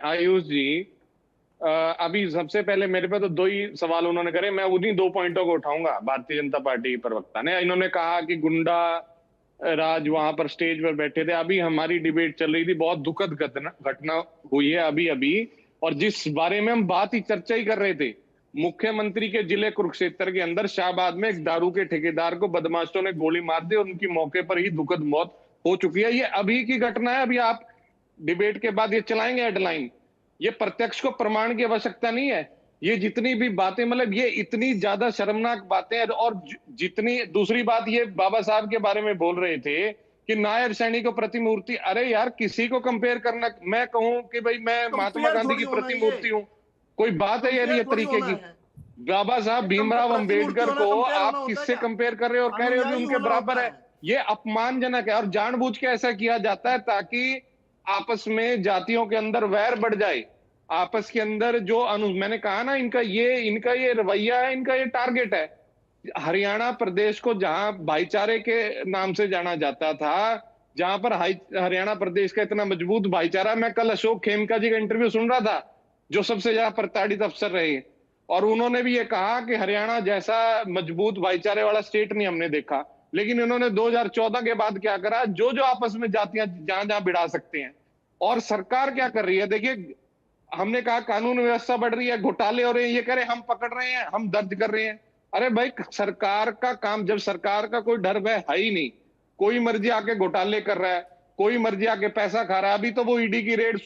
आयुष जी, अभी सबसे पहले मेरे पे तो 2 ही सवाल उन्होंने करे, मैं उन्हीं 2 पॉइंटों को उठाऊंगा। भारतीय जनता पार्टी प्रवक्ता ने, इन्होंने कहा कि गुंडा राज वहां पर स्टेज पर बैठे थे। अभी हमारी डिबेट चल रही थी, बहुत दुखद घटना हुई है अभी अभी, और जिस बारे में हम बात ही चर्चा ही कर रहे थे, मुख्यमंत्री के जिले कुरुक्षेत्र के अंदर शाहबाद में एक दारू के ठेकेदार को बदमाशों ने गोली मार दी और उनकी मौके पर ही दुखद मौत हो चुकी है। ये अभी की घटना है, अभी आप डिबेट के बाद ये चलाएंगे हेडलाइन। ये प्रत्यक्ष को प्रमाण की आवश्यकता नहीं है। ये जितनी भी बातें, मतलब ये इतनी ज्यादा शर्मनाक बातें हैं। और जितनी दूसरी बात, ये बाबा साहब के बारे में बोल रहे थे कि नायर सैनी को प्रतिमूर्ति, अरे यार किसी को कंपेयर करना, मैं कहूं कि भाई मैं महात्मा गांधी की प्रतिमूर्ति हूं, कोई बात है यार ये तरीके की? बाबा साहब भीमराव अंबेडकर को आप किससे कंपेयर कर रहे हो और कह रहे हो कि उनके बराबर है? ये अपमानजनक है। और जानबूझ के ऐसा किया जाता है ताकि आपस में जातियों के अंदर वैर बढ़ जाए, आपस के अंदर जो मैंने कहा ना, इनका ये रवैया है, इनका ये टारगेट है। हरियाणा प्रदेश को जहां भाईचारे के नाम से जाना जाता था, जहां पर हरियाणा प्रदेश का इतना मजबूत भाईचारा, मैं कल अशोक खेमका जी का इंटरव्यू सुन रहा था, जो सबसे ज्यादा प्रताड़ित अफसर रहे, और उन्होंने भी ये कहा कि हरियाणा जैसा मजबूत भाईचारे वाला स्टेट नहीं हमने देखा। लेकिन इन्होंने 2014 के बाद क्या करा, जो आपस में जातियां जहां जहां भिड़ा सकते हैं। और सरकार क्या कर रही है, देखिए हमने कहा कानून व्यवस्था बढ़ रही है, घोटाले हो रहे हैं, ये कह रहे हम पकड़ रहे हैं, हम दर्ज कर रहे हैं। अरे भाई सरकार का काम, जब सरकार का कोई डर भय है ही नहीं, कोई मर्जी आके घोटाले कर रहा है, कोई मर्जी आके पैसा खा रहा है। अभी तो वो ईडी की रेड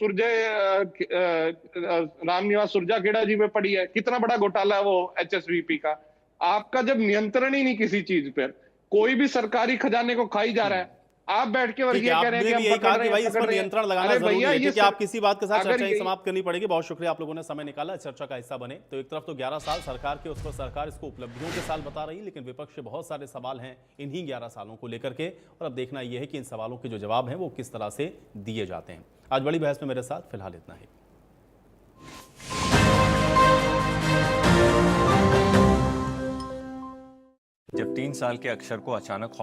रामनिवास सुरजाखेड़ा जी पे पड़ी है, कितना बड़ा घोटाला है वो HSVP का। आपका जब नियंत्रण ही नहीं किसी चीज पर, कोई भी सरकारी खजाने को खाई जा रहा है, आप बैठ के और ये कह रहे हैं कि हम पकड़ रहे हैं, भाई इस पर नियंत्रण लगाना जरूरी है, क्योंकि आप किसी बात के साथ अगर चर्चा समाप्त करनी पड़ेगी। बहुत शुक्रिया आप लोगों ने समय निकाला, इस चर्चा का हिस्सा बने। तो एक तरफ तो 11 साल सरकार के, उस पर सरकार इसको उपलब्धियों के साल बता रही है, लेकिन विपक्ष के बहुत सारे सवाल हैं इन्हीं 11 सालों को लेकर के, और अब देखना यह है कि इन सवालों के जो जवाब हैं वो किस तरह से दिए जाते हैं। आज बड़ी बहस में मेरे साथ फिलहाल इतना ही। जब 3 साल के अक्षर को अचानक